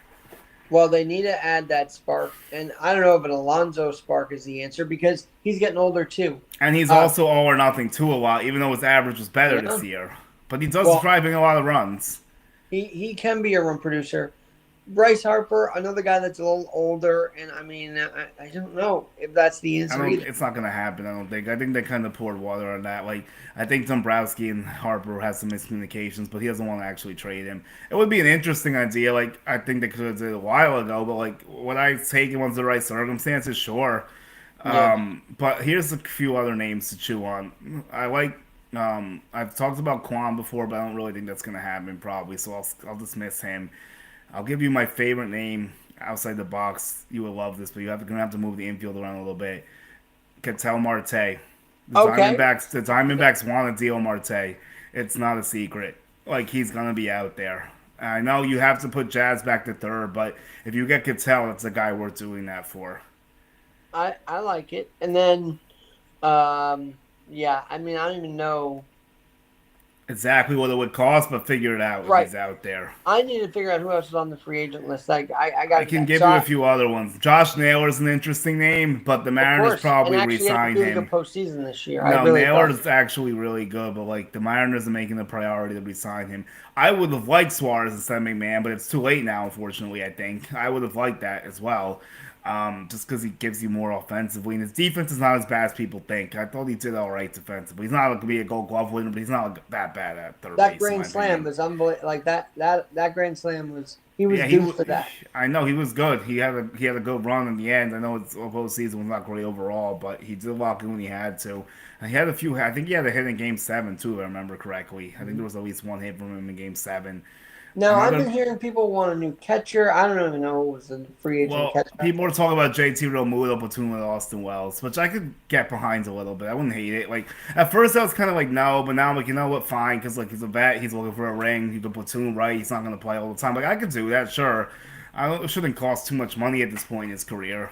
Well, they need to add that spark, and I don't know if an Alonzo spark is the answer because he's getting older too. And he's Uh, also all or nothing too a lot, even though his average was better yeah. this year. But he does Well, driving a lot of runs. he can be a run producer. Bryce Harper, another guy that's a little older, and I mean, I don't know if that's the I answer don't. either. It's not gonna happen. I don't think. I think they kind of poured water on that. Like I think Dombrowski and Harper has some miscommunications, but he doesn't want to actually trade him. It would be an interesting idea. Like I think they could have did it a while ago, but like would I take it once the right circumstances? Sure. Yeah. But here's a few other names to chew on. I like. I've talked about Kwan before, but I don't really think that's gonna happen probably. So I'll dismiss him. I'll give you my favorite name outside the box. You will love this, but gonna have to move the infield around a little bit. Ketel Marte. Okay. The Diamondbacks want to deal Marte. It's not a secret. Like he's gonna be out there. I know you have to put Jazz back to third, but if you get Ketel, that's a guy worth doing that for. I like it, and then, yeah. I mean, I don't even know. exactly what it would cost, but figure it out if Right. he's out there. I need to figure out who else is on the free agent list. I got I to do can that. give So, you a few other ones. Josh Naylor's an interesting name, but the of Mariners course, and probably actually had a re-sign really good him. postseason this year. I No, really thought. Naylor's actually really good, but like the Mariners are making the priority to re-sign him. I would have liked Suarez instead of McMahon, but it's too late now. Unfortunately, I think I would have liked that as well, just because he gives you more offensively, and his defense is not as bad as people think. I thought he did all right defensively. He's not going to be a Gold Glove winner, but he's not that bad at third That base in my grand slam opinion. was unbelievable. Like that grand slam was. He was Yeah, due for that. I know he was good. He had a good run in the end. I know it's postseason was not great overall, but he did lock in when he had to. And he had a few. I think he had a hit in Game 7 too, if I remember correctly. I think there was at least one hit from him in Game 7. Now I've Another been hearing people want a new catcher. I don't even know who was the free agent Well, catcher. people are talking about JT Realmuto platoon with Austin Wells, which I could get behind a little bit. I wouldn't hate it. Like at first, I was kind of like no, but now I'm like, you know what, fine, because like he's a vet, he's looking for a ring. He could platoon right. He's not going to play all the time. Like I could do that, sure. It shouldn't cost too much money at this point in his career.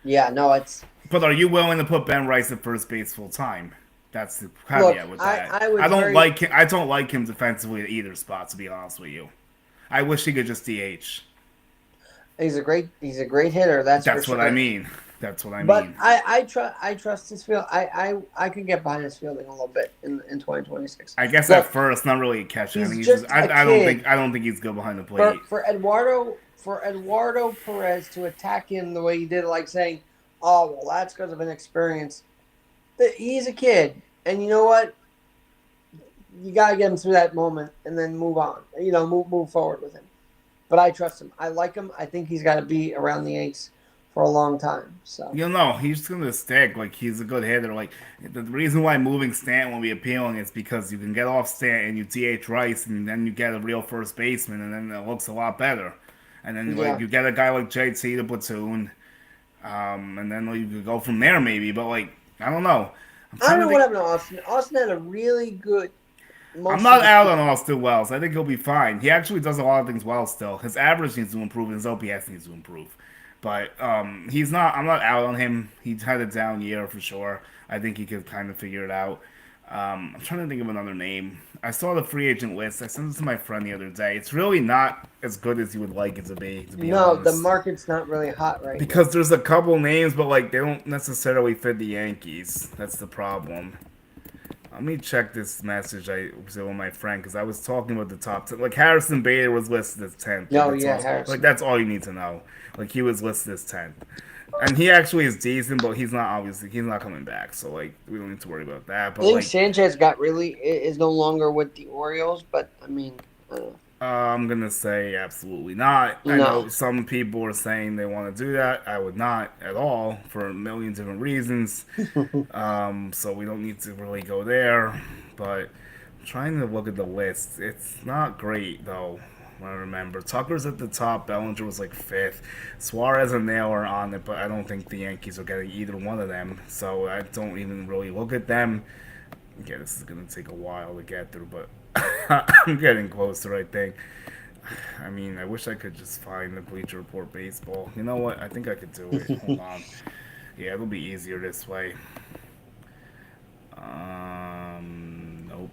Yeah, no, it's But are you willing to put Ben Rice at first base full time? That's the look. caveat with that. I was I don't very. like him. I don't like him defensively at either spot. To be honest with you, I wish he could just DH. He's a great hitter. That's for That's what I sure. mean. That's what I But mean. I trust his field. I could get behind his fielding a little bit in 2026. I guess at Look, first, not really a catcher. I he's think just a kid. I don't think he's good behind the plate. For Eduardo Perez to attack him the way he did, like saying, "Oh well, that's because of inexperience." He's a kid, and you know what? You gotta get him through that moment and then move on. You know, move forward with him. But I trust him. I like him. I think he's got to be around the Yanks for a long time. So You know, he's gonna stick. Like he's a good hitter. Like the reason why moving Stanton will be appealing is because you can get off Stanton, you DH Rice, and then you get a real first baseman, and then it looks a lot better. And then like yeah, you get a guy like JT to platoon, and then like, you could go from there maybe. But like I don't know. I'm I don't trying to know what think. happened to Austin. Austin had a really good I'm most of not the out season. on Austin Wells. I think he'll be fine. He actually does a lot of things well still. His average needs to improve, and his OPS needs to improve. But he's not. I'm not out on him. He's had a down year for sure. I think he could kind of figure it out. I'm trying to think of another name. I saw the free agent list. I sent it to my friend the other day. It's really not as good as you would like it to be No, the honest. market's not really hot right now. Because there's a couple names, but like they don't necessarily fit the Yankees. That's the problem. Let me check this message I sent with my friend because I was talking about the top 10. Like Harrison Bader was listed as 10th. Like No, that's yeah, all. Like Harrison. that's all you need to know. Like he was listed as 10th, and he actually is decent, but he's not coming back. So like we don't need to worry about that. I But think like Sanchez got really is no longer with the Orioles, but I mean, I'm gonna say absolutely not. I no. know some people are saying they want to do that. I would not at all for a million different reasons. So we don't need to really go there. But I'm trying to look at the list. It's not great though. I remember Tucker's at the top. Bellinger was like fifth. Suarez and Nail are on it, but I don't think the Yankees are getting either one of them. So I don't even really look at them. Yeah, this is gonna take a while to get through, but I'm getting closer. I think. I mean, I wish I could just find the Bleacher Report baseball. You know what? I think I could do it. Hold on. Yeah, it'll be easier this way. Nope.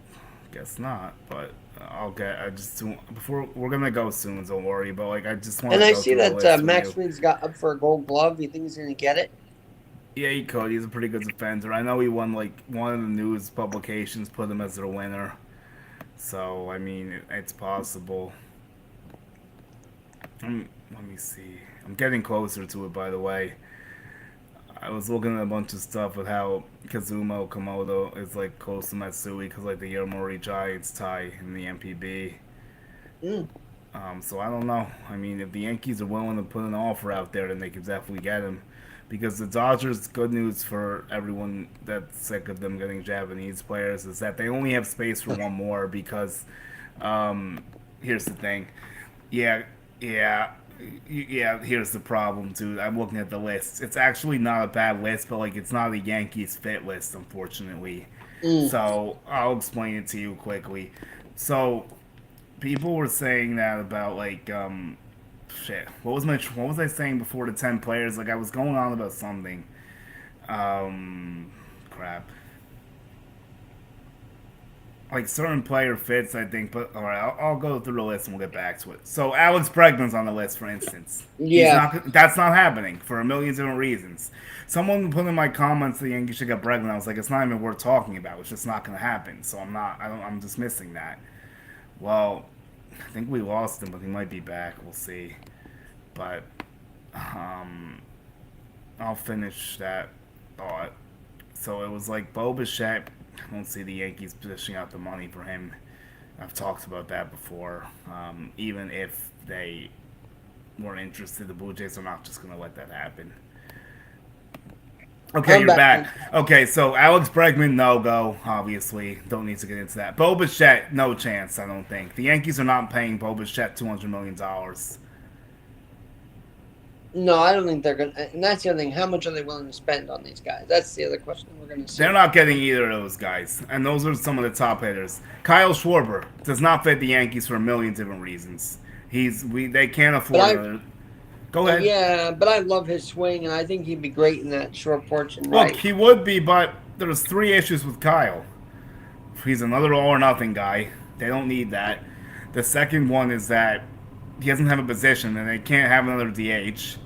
Guess not. But I'll get. I just do, before we're gonna go soon. Don't worry. But like, I just want And to I go see through the that list with Max you. Fried's got up for a Gold Glove. You think he's going to get it? Yeah, he could. He's a pretty good defender. I know he won like one of the news publications put him as their winner. So I mean, it's possible. Let me see. I'm getting closer to it, by the way. I was looking at a bunch of stuff with how Kazuma Okamoto is like close to Matsui because like the Yomiuri Giants tie in the MPB. Mm. So I don't know. I mean, if the Yankees are willing to put an offer out there, then they could definitely get him. Because the Dodgers, good news for everyone that's sick of them getting Japanese players is that they only have space for one more. Because here's the thing. Yeah, yeah, yeah. Here's the problem, dude. I'm looking at the list. It's actually not a bad list, but like it's not a Yankees fit list, unfortunately. Mm. So I'll explain it to you quickly. So people were saying that about like shit. What was I saying before the 10 players? Like I was going on about something. Crap. like certain player fits, I think. But all right, I'll go through the list and we'll get back to it. So Alex Bregman's on the list, for instance. He's Yeah. not. That's not happening for a million different reasons. Someone put in my comments the Yankees should get Bregman. I was like, it's not even worth talking about. It's just not going to happen. So I'm not. I don't. I'm dismissing that. Well, I think we lost him, but he might be back. We'll see. But um, I'll finish that thought. So it was like Bo Bichette. I don't see the Yankees dishing out the money for him. I've talked about that before. Even if they were interested, the Blue Jays are not just going to let that happen. Okay, I'm you're back. Okay, so Alex Bregman, no go, obviously. Don't need to get into that. Bo Bichette, no chance, I don't think. The Yankees are not paying Bo Bichette $200 million. No, I don't think they're going to. And that's the other thing. How much are they willing to spend on these guys? That's the other question we're going to see. They're not getting either of those guys. And those are some of the top hitters. Kyle Schwarber does not fit the Yankees for a million different reasons. They can't afford it. Go ahead. Yeah, but I love his swing, and I think he'd be great in that short porch and Look, right. he would be, but there's 3 issues with Kyle. He's another all or nothing guy. They don't need that. The second one is that he doesn't have a position, and they can't have another DH.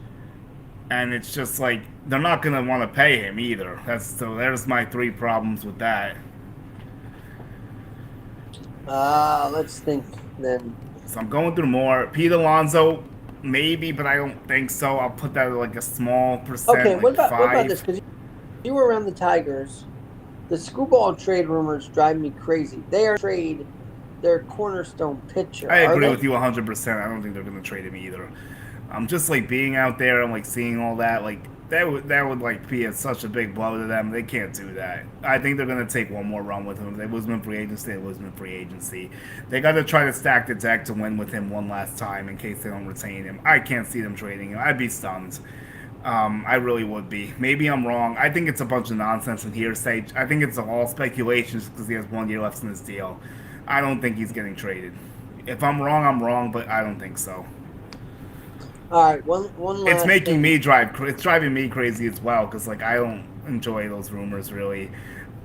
And it's just like they're not gonna want to pay him either. There's my 3 problems with that. Let's think then. So I'm going through more. Pete Alonso, maybe, but I don't think so. I'll put that at like a small percent. Okay, like what about 5. this? Because you were around the Tigers. The Screwball trade rumors drive me crazy. They are trade their cornerstone pitcher. I agree with you 100%. I don't think they're gonna trade him either. I'm just like being out there and like seeing all that. Like that would like be such a big blow to them. They can't do that. I think they're gonna take one more run with him. If they lose him in free agency, they lose him in free agency. They got to try to stack the deck to win with him one last time in case they don't retain him. I can't see them trading him. I'd be stunned. I really would be. Maybe I'm wrong. I think it's a bunch of nonsense and hearsay. I think it's all speculation just because he has 1 year left in his deal. I don't think he's getting traded. If I'm wrong, but I don't think so. All right, one last. It's making me it's driving me crazy as well because like I don't enjoy those rumors really.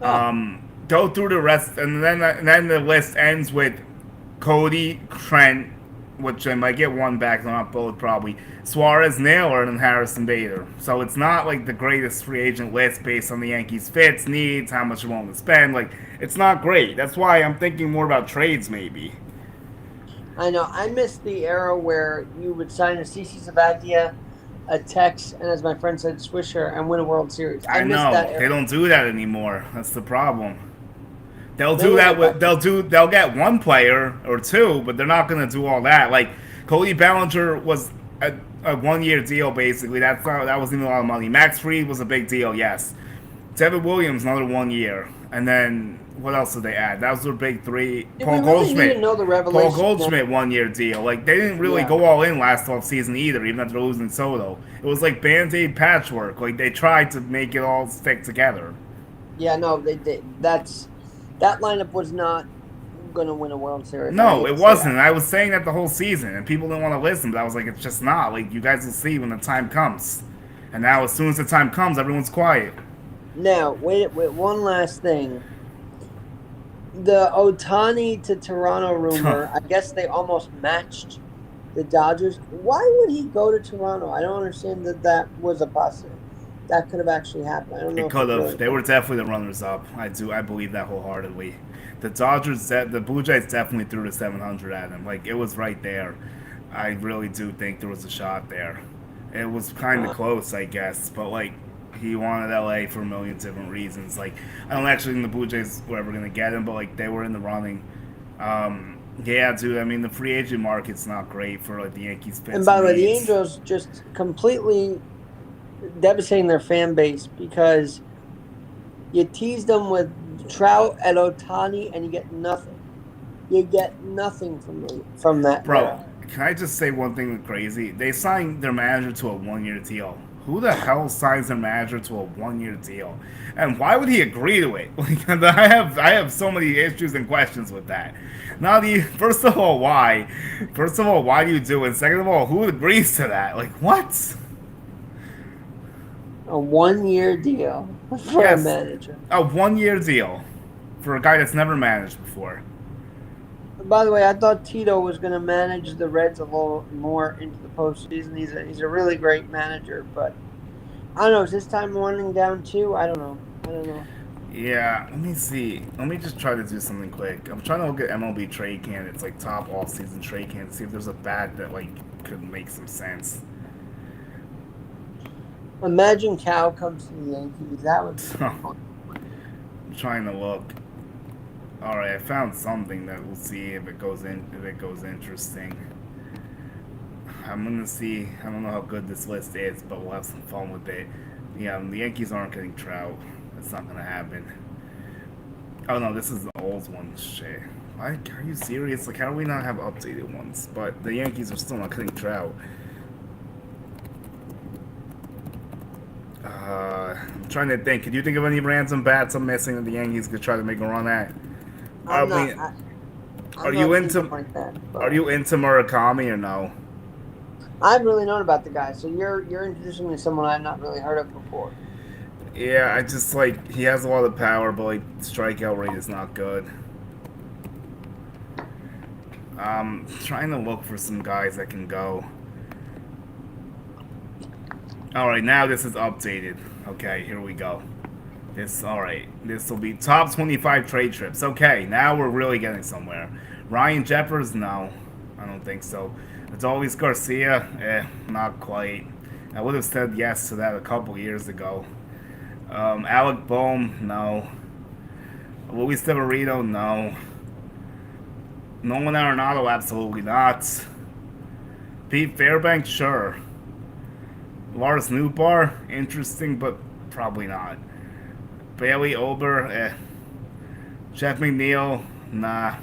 Go through the rest, and then the list ends with Cody, Trent, which I might get one back, not both probably. Suarez, Naylor, and Harrison Bader. So it's not like the greatest free agent list based on the Yankees' fits, needs, how much they're willing to spend. Like it's not great. That's why I'm thinking more about trades maybe. I know. I missed the era where you would sign a CC Sabathia, a Tex, and as my friend said, Swisher, and win a World Series. I missed know that era. They don't do that anymore. That's the problem. They'll do that with they'll get one player or 2, but they're not gonna do all that. Like Cody Bellinger was a 1 year deal basically. That wasn't even a lot of money. Max Fried was a big deal, yes. Devin Williams another 1 year, and then what else did they add? That was their big 3. Paul Goldschmidt. Paul Goldschmidt 1 year deal. Like they didn't really go all in last offseason either, even after losing Soto. It was like Band-Aid patchwork. Like they tried to make it all stick together. Yeah, no, that lineup was not going to win a World Series. No, it wasn't. I was saying that the whole season, and people didn't want to listen, but I was like, it's just not. Like, you guys will see when the time comes. And now, as soon as the time comes, everyone's quiet. Now, wait, one last thing. The Ohtani to Toronto rumor, I guess they almost matched the Dodgers. Why would he go to Toronto? I don't understand that was a possibility. That could have actually happened. I don't know. It could have. Really they were definitely the runners-up. I believe that wholeheartedly. The Dodgers, the Blue Jays definitely threw the 700 at him. Like, it was right there. I really do think there was a shot there. It was kind of close, I guess. But, like, he wanted LA for a million different reasons. Like, I don't actually think the Blue Jays were ever going to get him, but, like, they were in the running. Yeah, dude, I mean, the free agent market's not great for, like, the Yankees. And by the way, the Angels just completely devastating their fan base because you teased them with Trout and Ohtani and you get nothing. You get nothing from that. Bro, era. Can I just say one thing that's crazy? They signed their manager to a 1 year deal. Who the hell signs their manager to a 1 year deal? And why would he agree to it? Like, I have so many issues and questions with that. First of all, why? First of all, why do you do it? Second of all, who agrees to that? Like, what? A 1 year deal for a manager. A 1 year deal. for a guy that's never managed before. By the way, I thought Tito was going to manage the Reds a little more into the postseason. He's a really great manager, but I don't know. Is this time winding down too? I don't know. Yeah, let me see. Let me just try to do something quick. I'm trying to look at MLB trade candidates, like top all-season trade candidates, see if there's a bat that like could make some sense. Imagine Cal comes to the Yankees. That would be fun. I'm trying to look. All right, I found something that we'll see if it goes interesting. I'm gonna see. I don't know how good this list is, but we'll have some fun with it. Yeah, the Yankees aren't getting Trout. That's not gonna happen. Oh no, this is the old one. Shit. Why, are you serious? Like, how do we not have updated ones? But the Yankees are still not getting Trout. I'm trying to think. Could you think of any random bats I'm missing that the Yankees could try to make a run at? Are you into Murakami or no? I've really known about the guy, so you're introducing me to someone I've not really heard of before. Yeah, I just like he has a lot of power, but like strikeout rate is not good. Trying to look for some guys that can go. All right, now this is updated. Okay, here we go. All right. This will be top 25 trade trips. Okay, now we're really getting somewhere. Ryan Jeffers, no, I don't think so. Adolis Garcia, not quite. I would have said yes to that a couple years ago. Alec Boehm, no. Luis Severino, no. Nolan Arenado, absolutely not. Pete Fairbanks, sure. Lars Nootbaar, interesting, but probably not. Bailey Ober, Jeff McNeil, nah.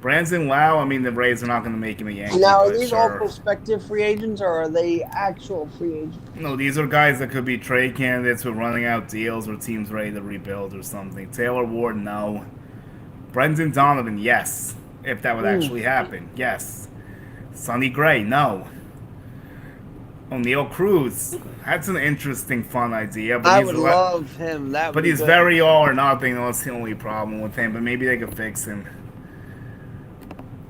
Brandon Lau, I mean, the Rays are not going to make him a Yankee. Now, are these all prospective free agents, or are they actual free agents? No, these are guys that could be trade candidates who are running out deals or teams ready to rebuild or something. Taylor Ward, no. Brendan Donovan, yes. If that would actually happen, yes. Sonny Gray, no. O'Neal Cruz, that's an interesting, fun idea. But I would love him. But he's very all or nothing. That's the only problem with him. But maybe they could fix him.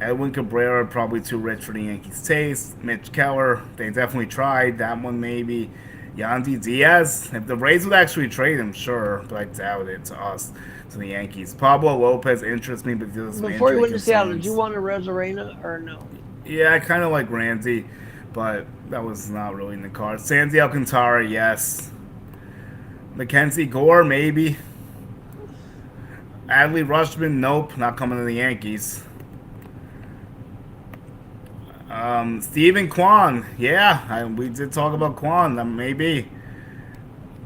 Edwin Cabrera, probably too rich for the Yankees' taste. Mitch Keller, they definitely tried. That one maybe. Yandy Diaz, if the Rays would actually trade him, sure. But I doubt it to us, to the Yankees. Pablo Lopez interests me, but he doesn't. Before you went to Seattle, did you want a Rosarena or no? Yeah, I kind of like Randy, but that was not really in the cards. Sandy Alcantara, yes. Mackenzie Gore, maybe. Adley Rutschman, nope, not coming to the Yankees. Stephen Kwan, yeah, we did talk about Kwan, maybe.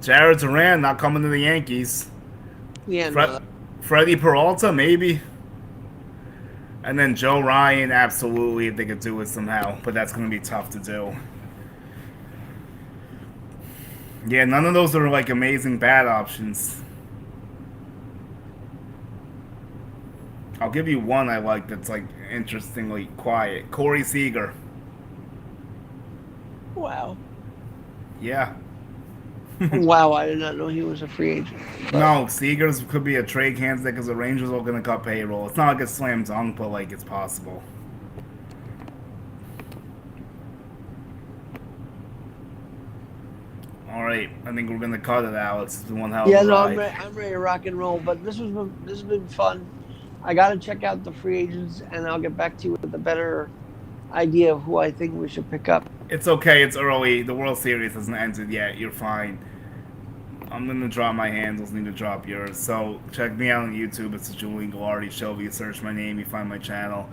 Jared Duran, not coming to the Yankees. Yeah, Freddie Peralta, maybe. And then Joe Ryan, absolutely, if they could do it somehow. But that's going to be tough to do. Yeah, none of those are like amazing bad options. I'll give you one I like that's like interestingly quiet. Corey Seager. Wow. Yeah. Wow, I did not know he was a free agent. But no, Seager's could be a trade candidate because the Rangers are going to cut payroll. It's not like a slam dunk, but like it's possible. All right, I think we're going to cut it, Alex. It's been one hell of a ride. I'm ready to rock and roll. But this has been fun. I got to check out the free agents, and I'll get back to you with a better idea of who I think we should pick up. It's okay. It's early. The World Series hasn't ended yet. You're fine. I'm going to drop my handles. Need to drop yours. So check me out on YouTube. It's the Julian Guilarte Show. If you search my name, you find my channel.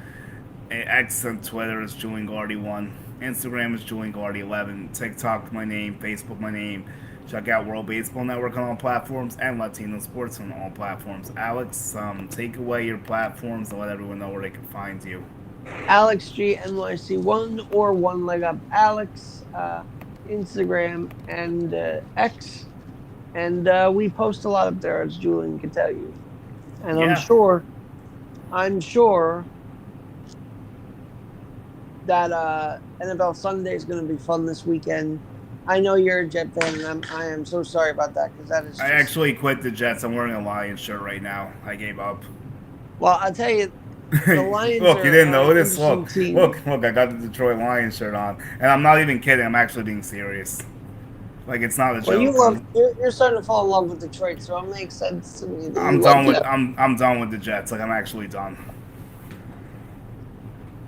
X on Twitter is Julian Guilarte 1. Instagram is Julian Guilarte 11. TikTok my name. Facebook my name. Check out World Baseball Network on all platforms and Latino Sports on all platforms. Alex, take away your platforms and let everyone know where they can find you. alexgnyc1 or One Leg Up Alex, Instagram and X, and we post a lot up there, as Julian can tell you. And yeah. I'm sure that NFL Sunday is going to be fun this weekend. I know you're a Jet fan, and I am so sorry about that because that is I just. actually quit the Jets. I'm wearing a Lions shirt right now. I gave up. Well, I'll tell you, the Lions Look, you didn't are an notice? interesting Look, team. look, I got the Detroit Lions shirt on. And I'm not even kidding. I'm actually being serious. Like, it's not a Well, joke. you're starting to fall in love with Detroit, so it makes sense to me that you love them. I'm done with the Jets. Like, I'm actually done.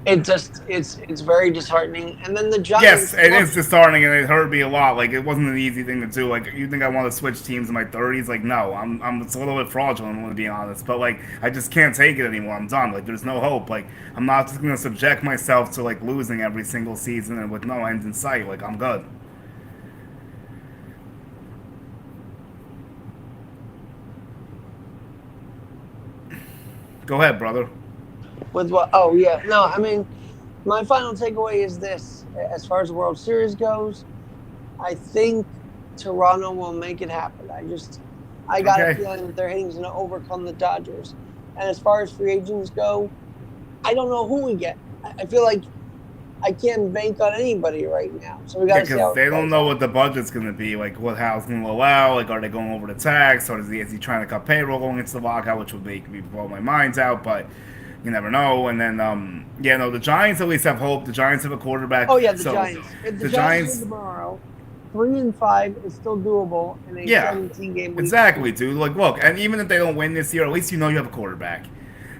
It's very disheartening. And then the Yes, Giants. it Look, is disheartening, and it hurt me a lot. Like, it wasn't an easy thing to do. Like, you think I want to switch teams in my 30s? Like, no, it's a little bit fraudulent, to be honest. But like, I just can't take it anymore. I'm done. Like, there's no hope. Like, I'm not just gonna subject myself to like losing every single season and with no end in sight. Like, I'm good. Go ahead, brother. with what? Oh yeah, no. I mean, my final takeaway is this: as far as the World Series goes, I think Toronto will make it happen. I got a Okay. feeling that their hitting's going to overcome the Dodgers. And as far as free agents go, I don't know who we get. I feel like I can't bank on anybody right now. So we got Yeah, to see because how it they don't plays know out. what the budget's going to be. Like, what Hal's going to allow. Like, are they going over the tax? Or is he trying to cut payroll going into the lockout, which would make me blow my minds out. But you never know. And then, yeah, no, the Giants at least have hope. The Giants have a quarterback. Oh yeah, the So Giants. If the the Giants win Giants, tomorrow, 3-5 is still doable in a yeah, 17-game week. exactly, dude. Like, look, and even if they don't win this year, at least you know you have a quarterback.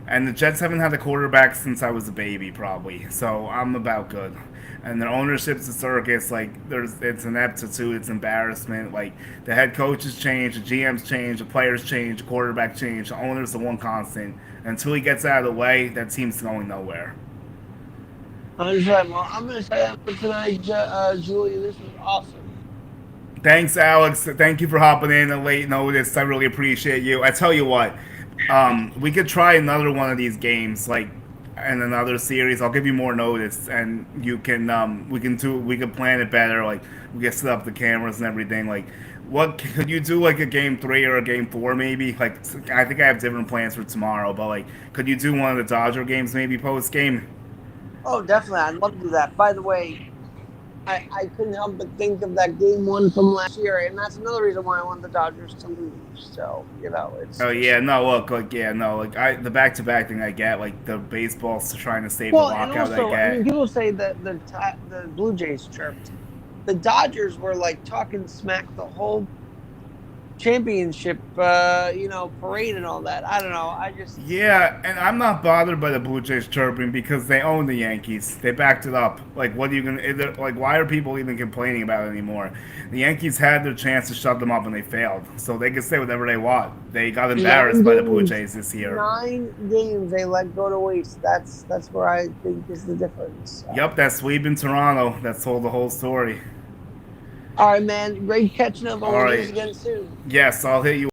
And the Jets haven't had a quarterback since I was a baby, probably. So I'm about good. And their ownership's a circus. Like, it's ineptitude, it's embarrassment. Like, the head coaches change, the GMs change, the players change, the quarterback change, the owner's the one constant. Until he gets out of the way, that team's going nowhere. 100%. Well, I'm going to say that for tonight, Julian. This was awesome. Thanks, Alex. Thank you for hopping in at late notice. I really appreciate you. I tell you what, we could try another one of these games, like in another series. I'll give you more notice, and you can we can plan it better. Like, we can set up the cameras and everything. Like, what could you do, like a game 3 or a game 4 maybe? Like, I think I have different plans for tomorrow, but like, could you do one of the Dodger games maybe post game? Oh, definitely. I'd love to do that. By the way, I couldn't help but think of that game one from last year, and that's another reason why I want the Dodgers to lose. So, it's Oh just. yeah, no, look, like yeah, no, like the back to back thing I get, like the baseball's trying to save the Well, and lockout I also, I mean, get. people say that the Blue Jays chirped. The Dodgers were like talking smack the whole championship, parade and all that. I don't know. I just. Yeah, and I'm not bothered by the Blue Jays chirping because they own the Yankees. They backed it up. Like, what are you gonna like? Why are people even complaining about it anymore? The Yankees had their chance to shut them up and they failed, so they can say whatever they want. They got nine embarrassed by the Blue games, Jays this year. 9 games they let go to waste. That's where I think is the difference. Yep, that sweep in Toronto. That told the whole story. All right, man. Great catching up. I All want to do right. this again soon. Yes, I'll hit you